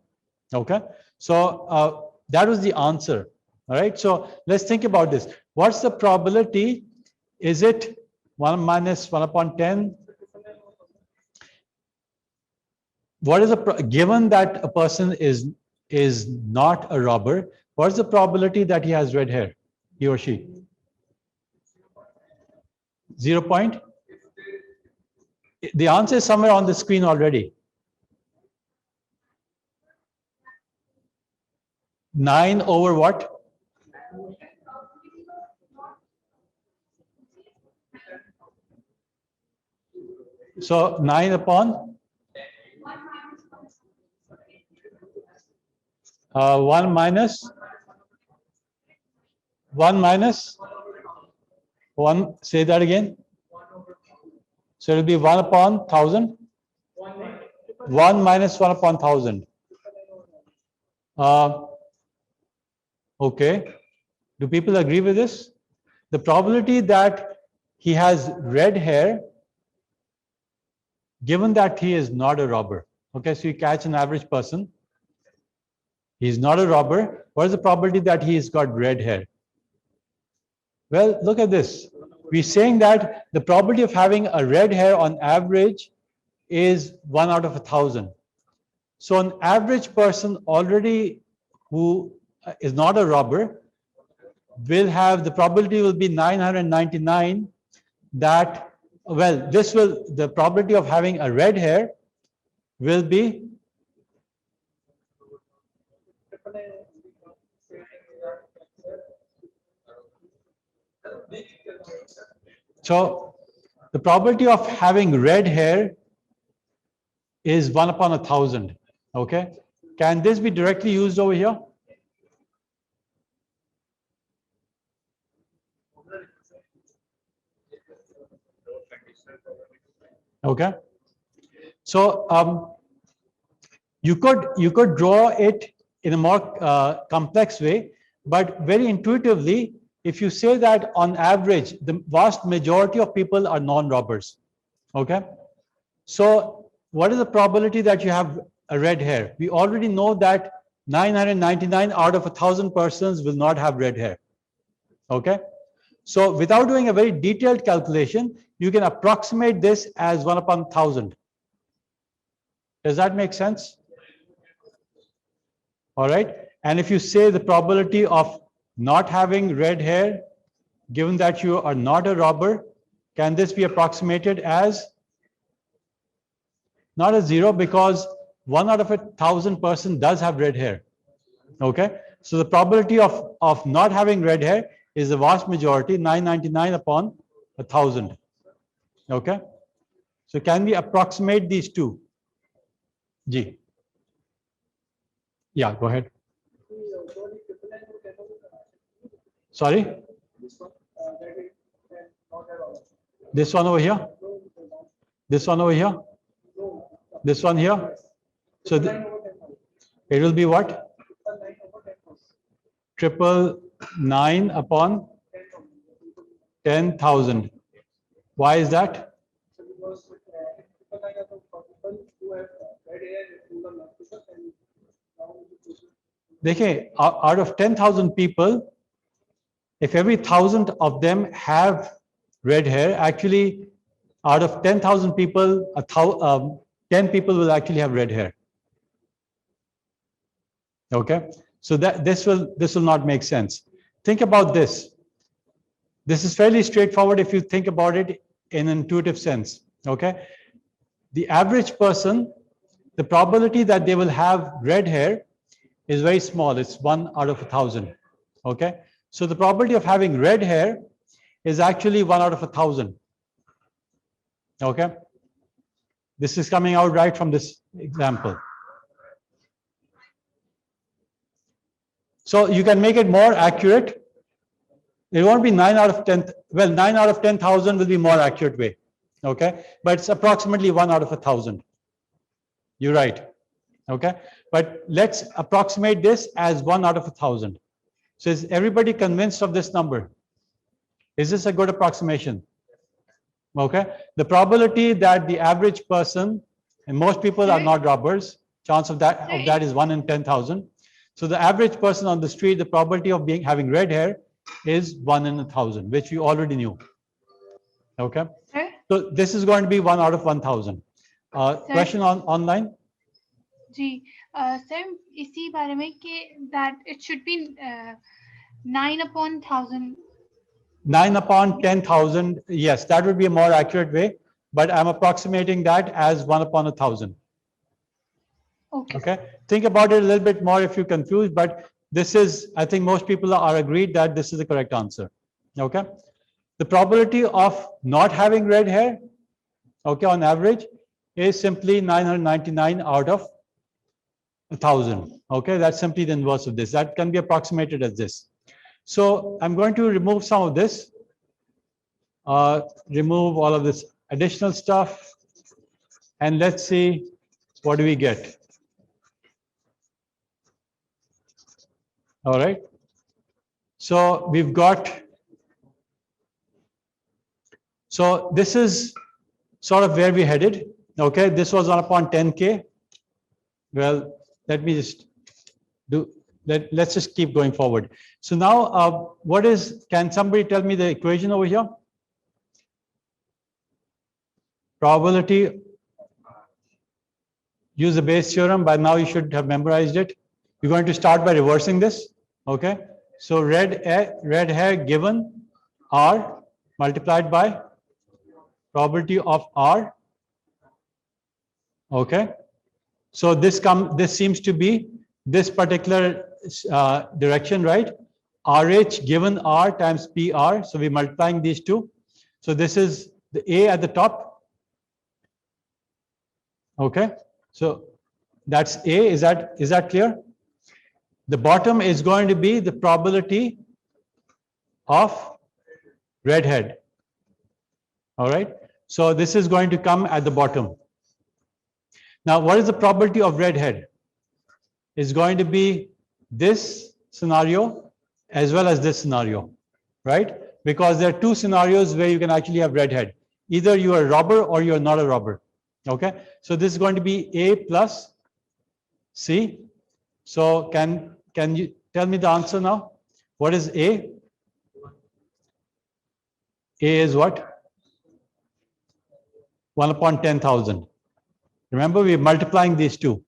Okay. So that was the answer. All right. So let's think about this. What's the probability? Is it 1 minus 1 upon 10? What is given that a person is not a robber, what is the probability that he has red hair, he or she? 0 point? The answer is somewhere on the screen already. 9 over what? So 9 upon 1 minus 1, say that again. So it will be 1 upon 1000. 1 minus 1 upon 1000. Okay. Do people agree with this? The probability that he has red hair, given that he is not a robber. Okay, so you catch an average person. He's not a robber. What is the probability that he's got red hair? Well, look at this. We're saying that the probability of having a red hair on average is 1 out of 1,000. So an average person already who is not a robber will have, the probability will be 999 that, well, the probability of having a red hair will be so the probability of having red hair is 1 upon 1,000. Okay. Can this be directly used over here? Okay. So you could draw it in a more complex way, but very intuitively, if you say that on average, the vast majority of people are non-robbers. Okay. So what is the probability that you have a red hair? We already know that 999 out of 1,000 persons will not have red hair. Okay. So without doing a very detailed calculation, you can approximate this as 1 upon 1,000. Does that make sense? All right. And if you say the probability of not having red hair, given that you are not a robber, can this be approximated as not a 0, because 1 out of 1,000 person does have red hair. Okay. So the probability of not having red hair is the vast majority, 999 upon 1,000. Okay. So can we approximate these two? G. Yeah, go ahead. Sorry? This one over here? This one over here? This one here? So it will be what? 999 upon 10,000. Why is that? Okay, out of 10,000 people, if every 1,000 of them have red hair, actually out of 10,000 people, 10 people will actually have red hair. Okay, So that this will not make sense. Think about this. This is fairly straightforward if you think about it in an intuitive sense. Okay, the average person, the probability that they will have red hair is very small. It's 1 out of 1,000. Okay, so the probability of having red hair is actually 1 out of 1,000. Okay, this is coming out right from this example. So you can make it more accurate. It won't be 9 out of 10. Well, 9 out of 10,000 will be more accurate way. Okay, but it's approximately 1 out of 1,000. You're right. Okay, but let's approximate this as 1 out of 1,000. So is everybody convinced of this number? Is this a good approximation? Okay, the probability that the average person, and most people are not robbers, chance of that is 1 in 10,000. So the average person on the street, the probability of having red hair is 1 in 1,000, which we already knew. Okay, so this is going to be 1 out of 1,000. Question on online? Ji, sir, इसी बारे में कि that it should be 9 upon 1,000. 9 upon 10,000. Yes, that would be a more accurate way, but I'm approximating that as 1 upon 1,000. Okay. Think about it a little bit more if you're confused, but this is, I think most people are agreed that this is the correct answer. Okay. The probability of not having red hair, okay, on average is simply 999 out of 1,000. Okay, that's simply the inverse of this. That can be approximated as this. So I'm going to remove some of this, remove all of this additional stuff, and let's see what do we get. All right. So we've got, so this is sort of where we headed. Okay, this was 1 upon 10K. Well, let me just do, let's just keep going forward. So now, can somebody tell me the equation over here? Probability, use the Bayes theorem. By now you should have memorized it. You're going to start by reversing this. Okay, so red hair given R multiplied by probability of R. Okay, so this seems to be this particular direction, right? RH given R times PR. So we're multiplying these two. So this is the A at the top. Okay, so that's A. Is that clear? The bottom is going to be the probability of redhead. All right. So this is going to come at the bottom. Now, what is the probability of redhead? It's going to be this scenario as well as this scenario, right? Because there are two scenarios where you can actually have redhead. Either you are a robber or you're not a robber. Okay. So this is going to be A plus C. So can you tell me the answer now? What is A? A is what? 1 upon 10,000. Remember, we're multiplying these two.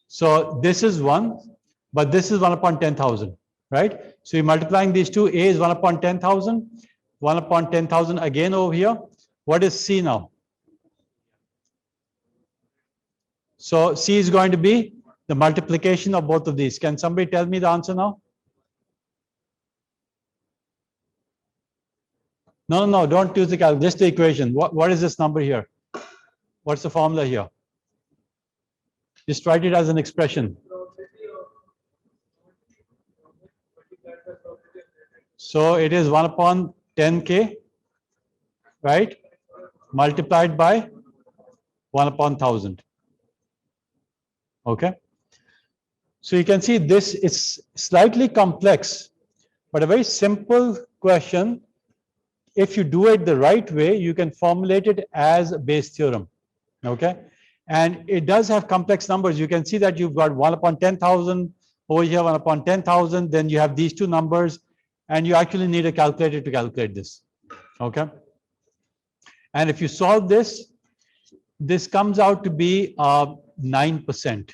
So this is 1, but this is 1 upon 10,000, right? So we're multiplying these two. A is 1 upon 10,000. 1 upon 10,000 again over here. What is C now? So C is going to be the multiplication of both of these. Can somebody tell me the answer now? No, don't use the calculator, just the equation. What is this number here? What's the formula here? Just write it as an expression. So it is 1 upon 10K, right? Multiplied by 1 upon 1,000. Okay. So you can see this is slightly complex, but a very simple question. If you do it the right way, you can formulate it as a Bayes theorem. Okay. And it does have complex numbers. You can see that you've got 1 upon 10,000 over here, 1 upon 10,000. Then you have these two numbers, and you actually need a calculator to calculate this. Okay. And if you solve this, this comes out to be 9%.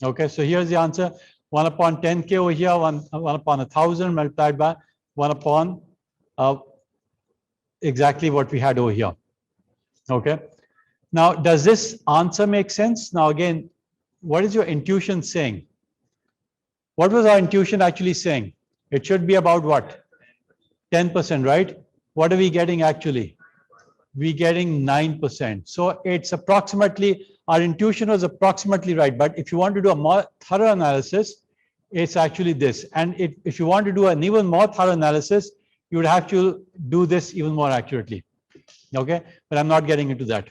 Okay, so here's the answer. 1 upon 10K over here, 1 upon 1,000 multiplied by 1 upon exactly what we had over here. Okay. Now, does this answer make sense? Now, again, what is your intuition saying? What was our intuition actually saying? It should be about what? 10%, right? What are we getting actually? We're getting 9%. So it's approximately, our intuition was approximately right. But if you want to do a more thorough analysis, it's actually this. And if you want to do an even more thorough analysis, you would have to do this even more accurately. Okay, but I'm not getting into that.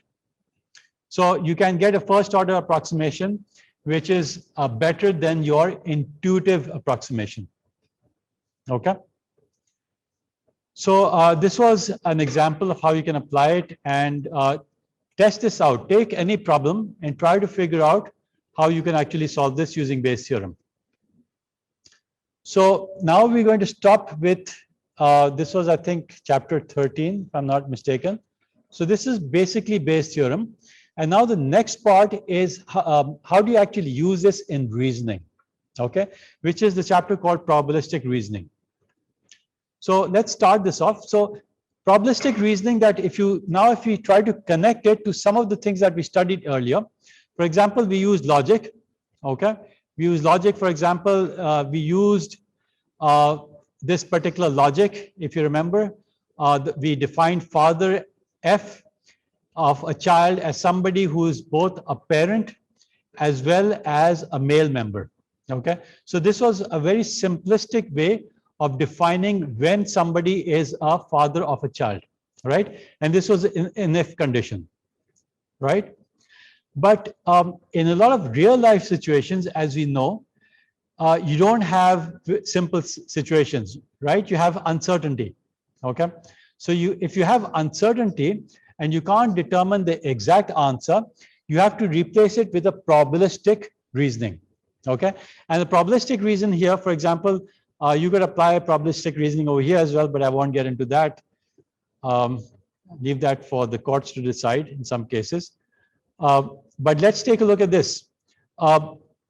So you can get a first order approximation, which is better than your intuitive approximation. Okay. So this was an example of how you can apply it and test this out. Take any problem and try to figure out how you can actually solve this using Bayes' theorem. So now we're going to stop with, this was, I think, chapter 13, if I'm not mistaken. So this is basically Bayes' theorem. And now the next part is how do you actually use this in reasoning, okay? Which is the chapter called Probabilistic Reasoning. So let's start this off. So probabilistic reasoning, that if we try to connect it to some of the things that we studied earlier, for example, we used logic, okay? We used logic, for example, we used this particular logic, if you remember, we defined father F of a child as somebody who is both a parent as well as a male member, okay? So this was a very simplistic way of defining when somebody is a father of a child, right? And this was an if condition, right? But in a lot of real life situations, as we know, you don't have simple situations, right? You have uncertainty, okay? So if you have uncertainty and you can't determine the exact answer, you have to replace it with a probabilistic reasoning, okay? And the probabilistic reason here, for example, you could apply probabilistic reasoning over here as well, but I won't get into that. Leave that for the courts to decide in some cases. But let's take a look at this.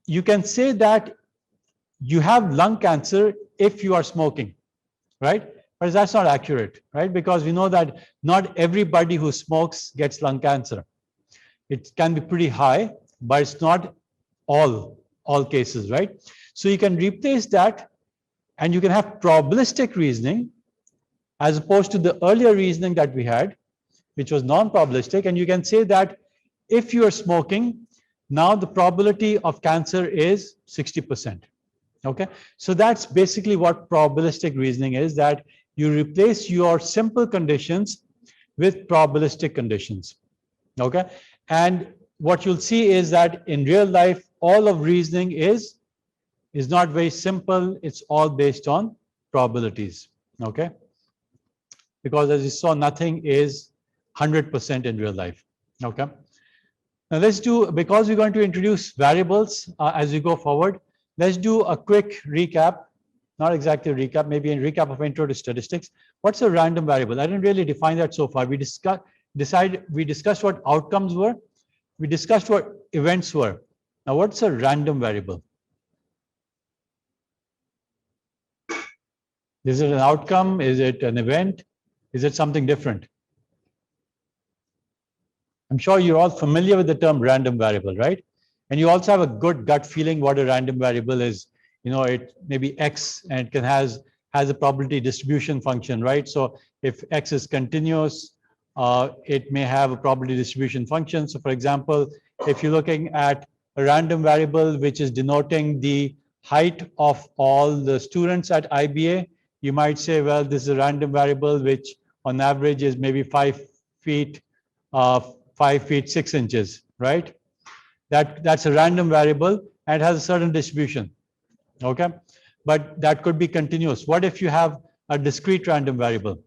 You can say that you have lung cancer if you are smoking, right? But that's not accurate, right? Because we know that not everybody who smokes gets lung cancer. It can be pretty high, but it's not all cases, right? So you can replace that and you can have probabilistic reasoning as opposed to the earlier reasoning that we had, which was non-probabilistic. And you can say that if you are smoking, now the probability of cancer is 60%. Okay, so that's basically what probabilistic reasoning is, that you replace your simple conditions with probabilistic conditions. Okay, and what you'll see is that in real life, all of reasoning is not very simple. It's all based on probabilities. Okay, because as you saw, nothing is 100% in real life. Okay, now let's do, because we're going to introduce variables as we go forward, let's do a quick recap, not exactly a recap, maybe a recap of intro to statistics. What's a random variable? I didn't really define that so far. We discussed what outcomes were. We discussed what events were. Now, what's a random variable? Is it an outcome? Is it an event? Is it something different? I'm sure you're all familiar with the term random variable, right? And you also have a good gut feeling what a random variable is. You know, it may be X and it can has a probability distribution function, right? So if X is continuous, it may have a probability distribution function. So for example, if you're looking at a random variable which is denoting the height of all the students at IBA, you might say, well, this is a random variable which on average is maybe 5 feet 6 inches, right? That's a random variable and it has a certain distribution, okay? But that could be continuous. What if you have a discrete random variable?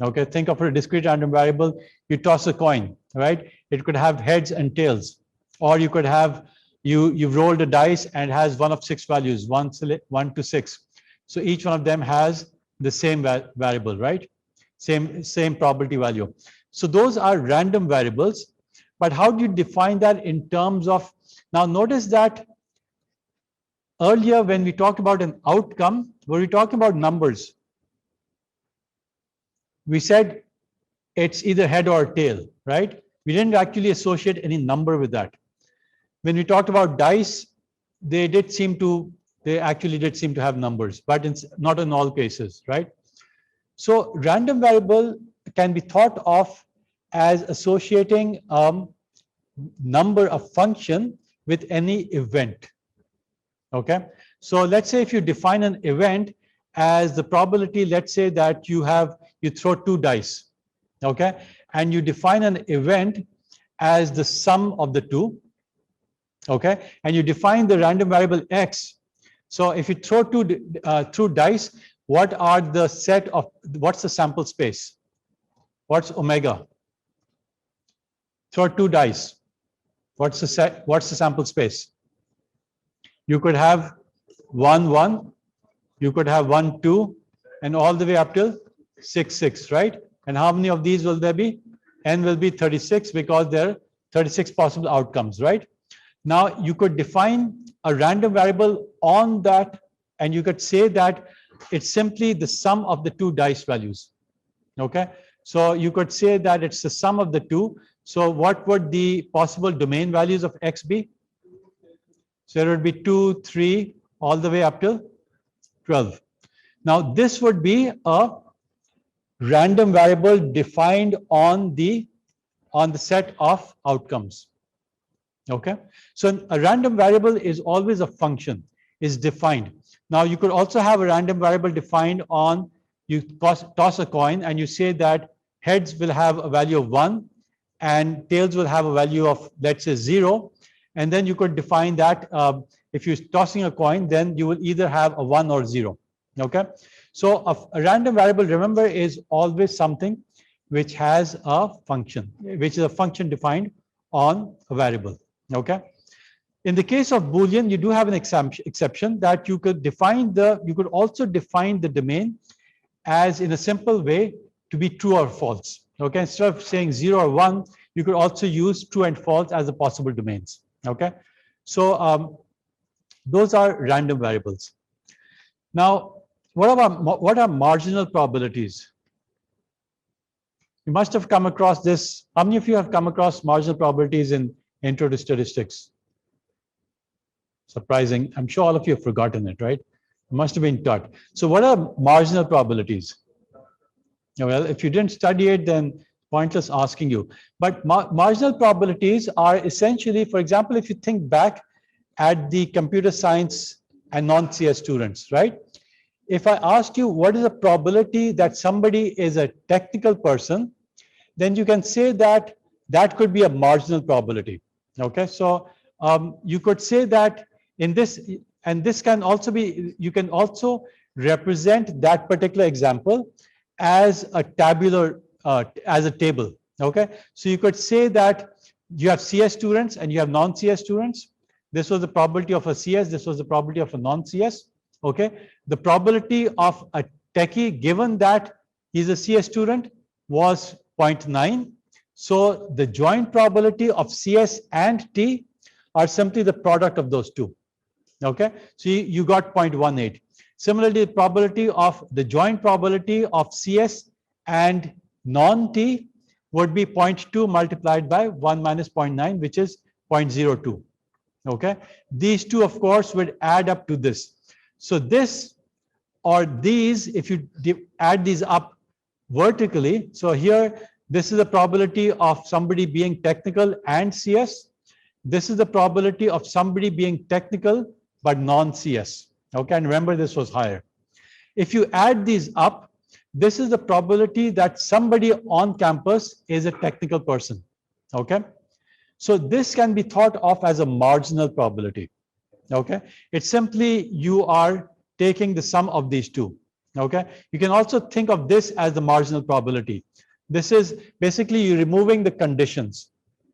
Okay, think of a discrete random variable. You toss a coin, right? It could have heads and tails, or you could have, you've rolled a dice and it has one of 6 values, 1 to 6. So each one of them has the same variable, right? Same probability value. So those are random variables. But how do you define that in terms of, now notice that earlier when we talked about an outcome, were we talking about numbers? We said it's either head or tail, right? We didn't actually associate any number with that. When we talked about dice, they actually did seem to have numbers, but it's not in all cases, right? So random variable can be thought of as associating number of function with any event. Okay, so let's say if you define an event as the probability, let's say that you throw 2 dice, okay, and you define an event as the sum of the 2, okay, and you define the random variable x. So if you throw two dice, what's the sample space? What's omega? Throw 2 dice. What's the sample space? You could have 1, 1, you could have 1, 2, and all the way up till 6, 6, right? And how many of these will there be? N will be 36 because there are 36 possible outcomes, right? Now you could define a random variable on that, and you could say that it's simply the sum of the 2 dice values. Okay, so you could say that it's the sum of the 2. So what would the possible domain values of x be? So there would be 2, 3, all the way up till 12. Now this would be a random variable defined on the set of outcomes. Okay, so a random variable is always a function, is defined. Now you could also have a random variable defined on, you toss a coin and you say that heads will have a value of 1 and tails will have a value of, let's say, 0. And then you could define that if you're tossing a coin, then you will either have a 1 or 0. Okay, so a random variable, remember, is always something which has a function, which is a function defined on a variable. Okay, in the case of Boolean, you do have an exception that you could also define the domain as, in a simple way, to be true or false. Okay, instead of saying 0 or 1, you could also use true and false as the possible domains. Okay, so those are random variables. Now, what are marginal probabilities? You must have come across this. How many of you have come across marginal probabilities in Intro to Statistics? Surprising. I'm sure all of you have forgotten it, right? You must have been taught. So what are marginal probabilities? Well, if you didn't study it, then pointless asking you. But marginal probabilities are essentially, for example, if you think back at the computer science and non-CS students, right? If I asked you what is the probability that somebody is a technical person, then you can say that that could be a marginal probability. Okay, so you could say that in this, and this can also be, you can also represent that particular example as a tabular, as a table. Okay, so you could say that you have CS students and you have non-CS students. This was the probability of a CS, this was the probability of a non-CS. Okay, the probability of a techie, given that he's a CS student, was 0.9. So the joint probability of CS and T are simply the product of those two. Okay, so you got 0.18. Similarly, the probability of the joint probability of CS and non-T would be 0.2 multiplied by 1 minus 0.9, which is 0.02. Okay, these two, of course, would add up to this. So this or these, if you add these up vertically, so here, this is the probability of somebody being technical and CS. This is the probability of somebody being technical but non-CS. Okay, and remember, this was higher. If you add these up, this is the probability that somebody on campus is a technical person. Okay, so this can be thought of as a marginal probability. Okay, it's simply you are taking the sum of these two. Okay, you can also think of this as the marginal probability. This is basically you removing the conditions.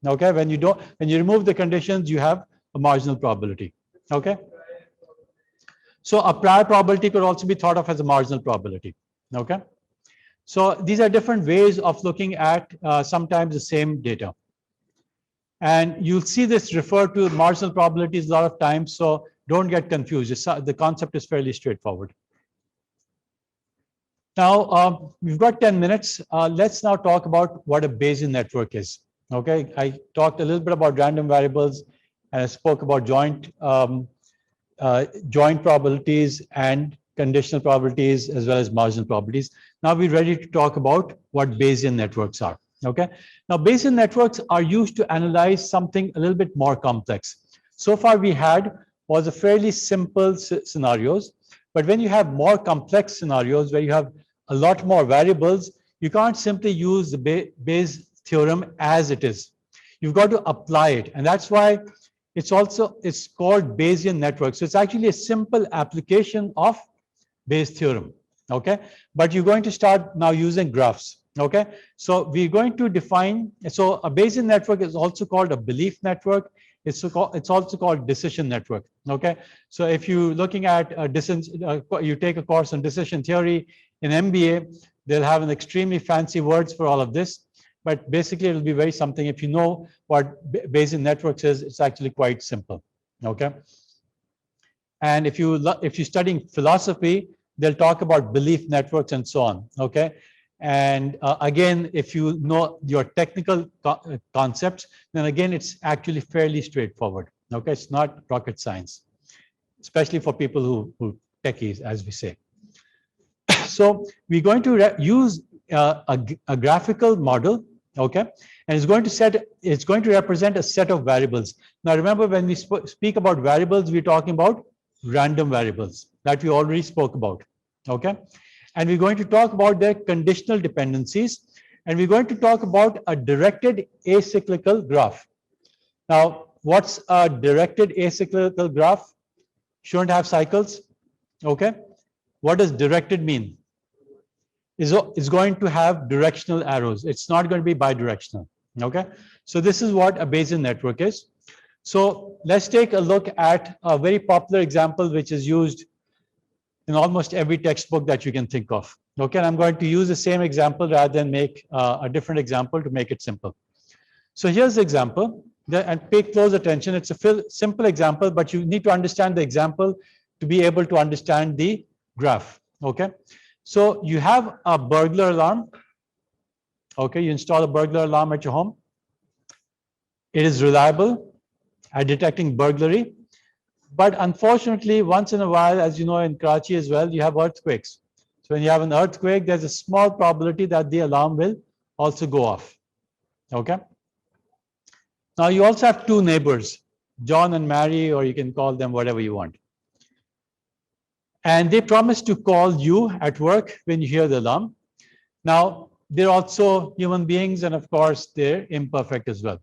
Okay, when you remove the conditions, you have a marginal probability. Okay, so a prior probability could also be thought of as a marginal probability. Okay, so these are different ways of looking at sometimes the same data. And you'll see this referred to marginal probabilities a lot of times. So don't get confused. The concept is fairly straightforward. Now, we've got 10 minutes. Let's now talk about what a Bayesian network is. Okay, I talked a little bit about random variables, and I spoke about joint probabilities and conditional probabilities, as well as marginal probabilities. Now we're ready to talk about what Bayesian networks are. Okay, now Bayesian networks are used to analyze something a little bit more complex. So far we had was a fairly simple scenarios, but when you have more complex scenarios where you have a lot more variables, you can't simply use the Bayes theorem as it is. You've got to apply it, and that's why it's called Bayesian network. So it's actually a simple application of Bayes theorem. Okay, but you're going to start now using graphs. Okay, so we're going to define. So a Bayesian network is also called a belief network. It's also called decision network. Okay, so if you're looking at you take a course on decision theory in MBA, they'll have an extremely fancy words for all of this. But basically, it'll be very something. If you know what Bayesian networks is, it's actually quite simple. Okay, and if you're studying philosophy, they'll talk about belief networks and so on. Okay, and again, if you know your technical concepts, then again, it's actually fairly straightforward. Okay, it's not rocket science, especially for people who techies, as we say. So we're going to use a graphical model. Okay, and it's going to represent a set of variables. Now remember, when we speak about variables, we're talking about random variables that we already spoke about. Okay, and we're going to talk about their conditional dependencies, and we're going to talk about a directed acyclical graph. Now, what's a directed acyclical graph? Shouldn't have cycles. Okay, what does directed mean? Is going to have directional arrows. It's not going to be bidirectional. Okay, so this is what a Bayesian network is. So let's take a look at a very popular example which is used in almost every textbook that you can think of. Okay, and I'm going to use the same example rather than make a different example to make it simple. So here's the example, and pay close attention. It's a simple example, but you need to understand the example to be able to understand the graph. Okay, so you have a burglar alarm. Okay, you install a burglar alarm at your home. It is reliable at detecting burglary, but unfortunately, once in a while, as you know, in Karachi as well, you have earthquakes. So when you have an earthquake, there's a small probability that the alarm will also go off. Okay. Now you also have two neighbors, John and Mary, or you can call them whatever you want. And they promise to call you at work when you hear the alarm. Now, they're also human beings, and of course, they're imperfect as well.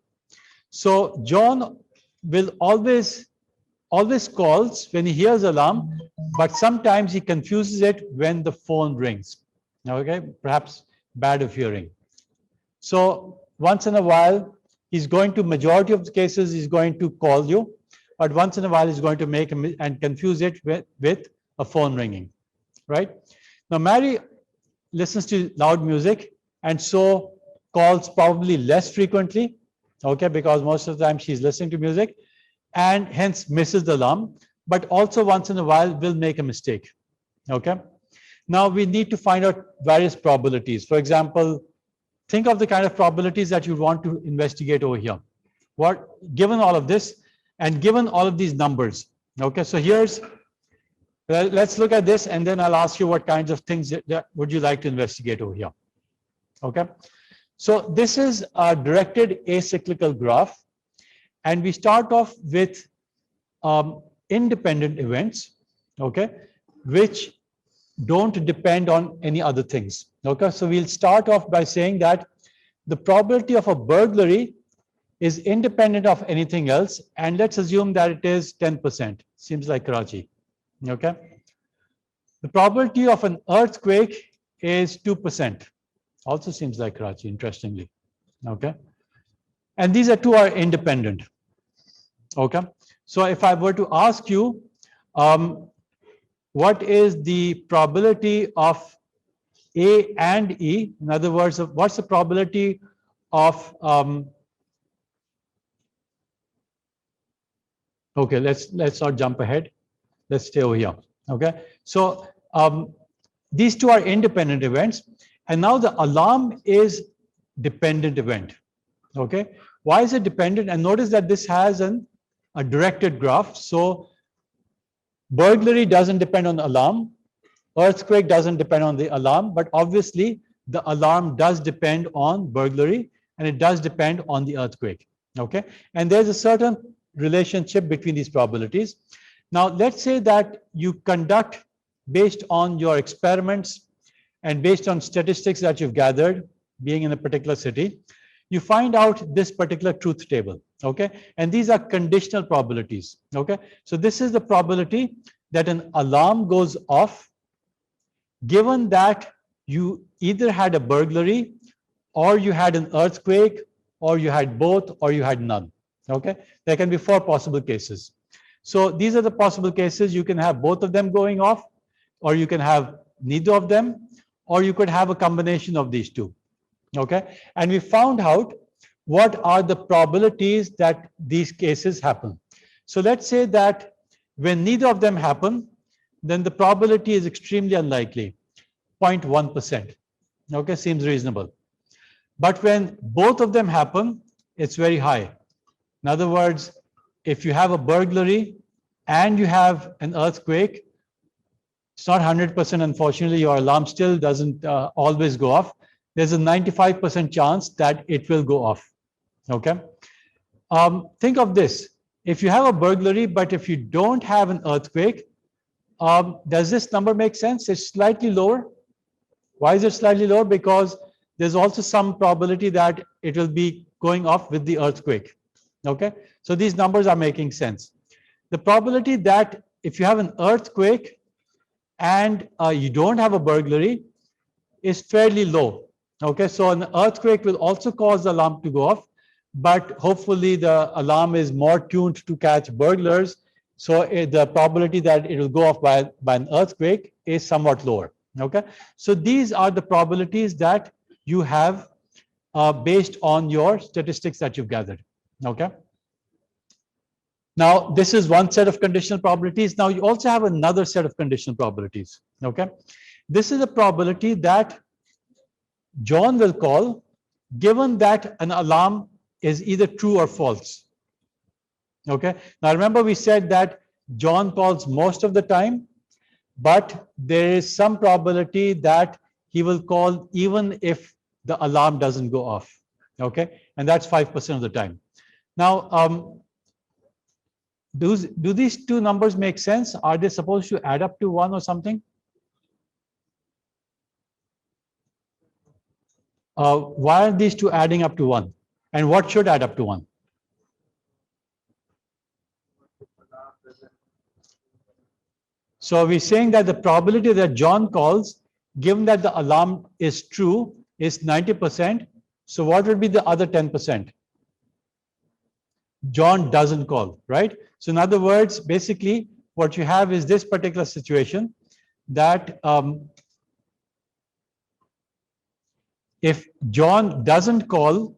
So John will always calls when he hears alarm, but sometimes he confuses it when the phone rings. Okay, perhaps bad of hearing. So once in a while, he's going to, majority of the cases, he's going to call you, but once in a while, he's going to make and confuse it with a phone ringing, right? Now, Mary listens to loud music and so calls probably less frequently, okay, because most of the time she's listening to music and hence misses the alarm, but also once in a while will make a mistake, okay? Now we need to find out various probabilities. For example, think of the kind of probabilities that you want to investigate over here. Given all of this and given all of these numbers, okay, so let's look at this and then I'll ask you what kinds of things that would you like to investigate over here, okay? So this is a directed acyclical graph, and we start off with independent events, okay, which don't depend on any other things, okay? So we'll start off by saying that the probability of a burglary is independent of anything else, and let's assume that it is 10%, seems like Karachi, okay? The probability of an earthquake is 2%, also seems like Karachi, interestingly, okay? And these two are independent, okay? So if I were to ask you, what is the probability of A and E? In other words, what's the probability of Okay, let's not jump ahead. Let's stay over here. Okay, so these two are independent events, and now the alarm is dependent event. Okay, why is it dependent? And notice that this has a directed graph. So burglary doesn't depend on the alarm, earthquake doesn't depend on the alarm, but obviously the alarm does depend on burglary and it does depend on the earthquake. Okay, and there's a certain relationship between these probabilities. Now let's say that you conduct, based on your experiments and based on statistics that you've gathered being in a particular city, you find out this particular truth table. Okay, and these are conditional probabilities. Okay, so this is the probability that an alarm goes off given that you either had a burglary or you had an earthquake or you had both or you had none. Okay, there can be 4 possible cases. So these are the possible cases. You can have both of them going off, or you can have neither of them, or you could have a combination of these two. Okay, and we found out what are the probabilities that these cases happen. So let's say that when neither of them happen, then the probability is extremely unlikely, 0.1%. Okay, seems reasonable. But when both of them happen, it's very high. In other words, if you have a burglary and you have an earthquake, it's not 100%, unfortunately, your alarm still doesn't always go off. There's a 95% chance that it will go off. Okay. Think of this. If you have a burglary, but if you don't have an earthquake, does this number make sense? It's slightly lower. Why is it slightly lower? Because there's also some probability that it will be going off with the earthquake. Okay. So these numbers are making sense. The probability that if you have an earthquake and you don't have a burglary is fairly low. Okay, so an earthquake will also cause the alarm to go off, but hopefully the alarm is more tuned to catch burglars, so the probability that it will go off by an earthquake is somewhat lower. Okay, so these are the probabilities that you have based on your statistics that you've gathered. Okay. Now, this is one set of conditional probabilities. Now, you also have another set of conditional probabilities. Okay, this is a probability that John will call given that an alarm is either true or false. Okay, now remember we said that John calls most of the time, but there is some probability that he will call even if the alarm doesn't go off. Okay, and that's 5% of the time. Now, do these two numbers make sense? Are they supposed to add up to 1 or something? Why are these two adding up to 1? And what should add up to 1? So we're saying that the probability that John calls, given that the alarm is true, is 90%. So what would be the other 10%? John doesn't call, right? So in other words, basically what you have is this particular situation that if John doesn't call,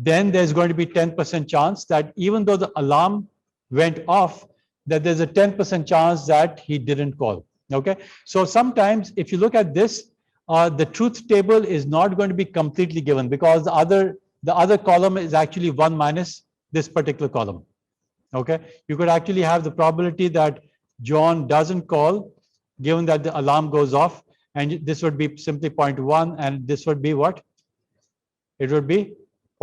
then there's going to be 10% chance that even though the alarm went off, that there's a 10% chance that he didn't call. Okay, so sometimes if you look at this, the truth table is not going to be completely given because the other column is actually 1 minus this particular column. Okay, you could actually have the probability that John doesn't call given that the alarm goes off, and this would be simply 0.1, and this would be what? It would be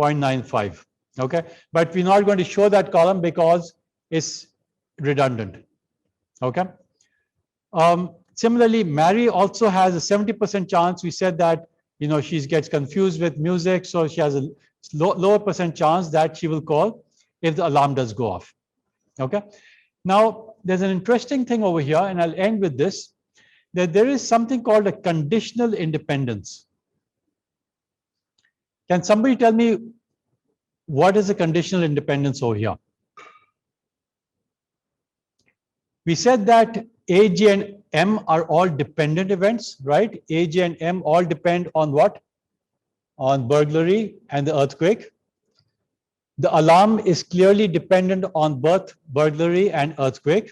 0.95. Okay, but we're not going to show that column because it's redundant. Okay. Similarly, Mary also has a 70% chance. We said that she gets confused with music, so she has a lower percent chance that she will call if the alarm does go off. Okay. Now, there's an interesting thing over here, and I'll end with this, that there is something called a conditional independence. Can somebody tell me what is a conditional independence over here? We said that A, J, and M are all dependent events, right? A, J, and M all depend on what? On burglary and the earthquake. The alarm is clearly dependent on both burglary and earthquake.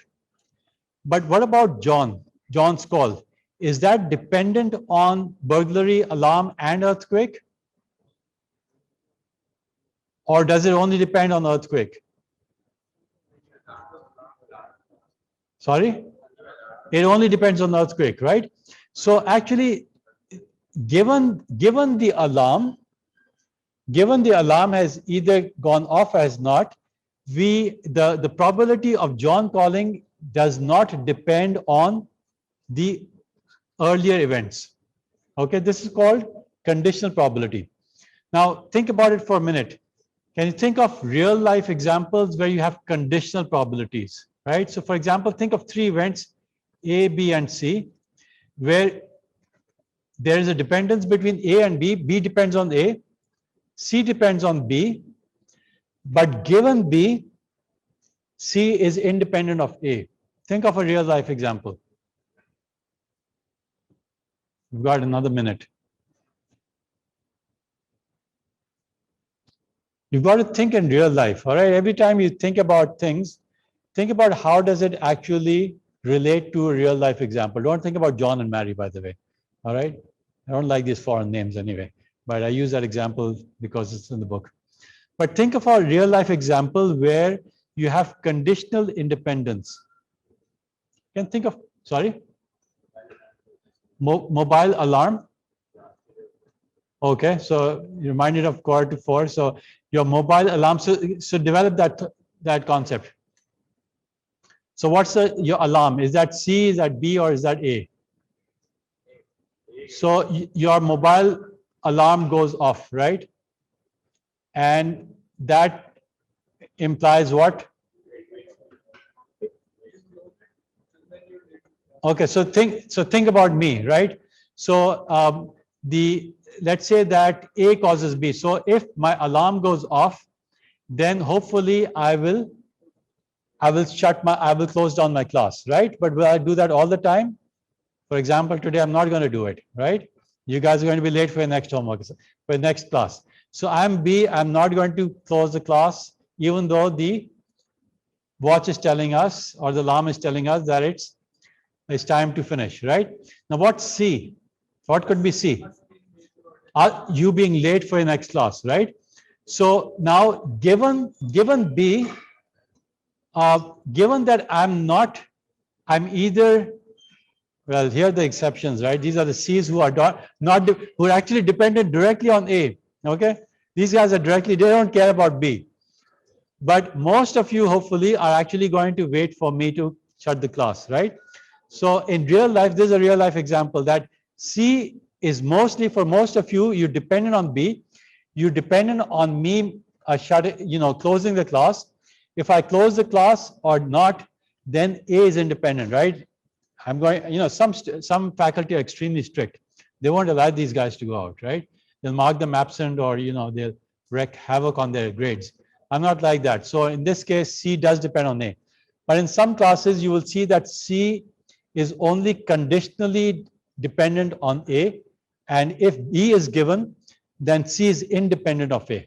But what about John's call? Is that dependent on burglary, alarm, and earthquake? Or does it only depend on earthquake? Sorry? It only depends on earthquake, right? So actually, given the alarm has either gone off or has not, the probability of John calling does not depend on the earlier events. Okay, this is called conditional probability. Now think about it for a minute. Can you think of real life examples where you have conditional probabilities, right? So for example, think of three events, A, B, and C, where there is a dependence between A and B. B depends on A, C depends on B, but given B, C is independent of A. Think of a real life example. We've got another minute. You've got to think in real life, all right? Every time you think about things, think about how does it actually relate to a real life example. Don't think about John and Mary, by the way, all right? I don't like these foreign names anyway, but I use that example because it's in the book. But think of a real life example where you have conditional independence. You can think of, sorry? Mobile alarm. Okay, so you're reminded of quarter to four. So your mobile alarm, so develop that concept. So what's your alarm? Is that C, is that B, or is that A? So your mobile alarm goes off, right? And that implies what? Okay, so think about me, right? So let's say that A causes B. So if my alarm goes off, then hopefully I will close down my class, right? But will I do that all the time? For example, today I'm not going to do it, right? You guys are going to be late for your next homework, for your next class. So I'm B, I'm not going to close the class, even though the watch is telling us, or the alarm is telling us that it's time to finish, right? Now what's C? What could be C? You being late for your next class, right? So now given B, given that I'm either, well, here are the exceptions, right? These are the C's who are who are actually dependent directly on A, okay? These guys are they don't care about B. But most of you hopefully are actually going to wait for me to shut the class, right? So in real life, this is a real life example that C is mostly, for most of you, you're dependent on B. You're dependent on me closing the class. If I close the class or not, then A is independent, right? I'm going, some faculty are extremely strict. They won't allow these guys to go out, right? They'll mark them absent, or, they'll wreak havoc on their grades. I'm not like that. So in this case, C does depend on A. But in some classes, you will see that C is only conditionally dependent on A. And if B is given, then C is independent of A.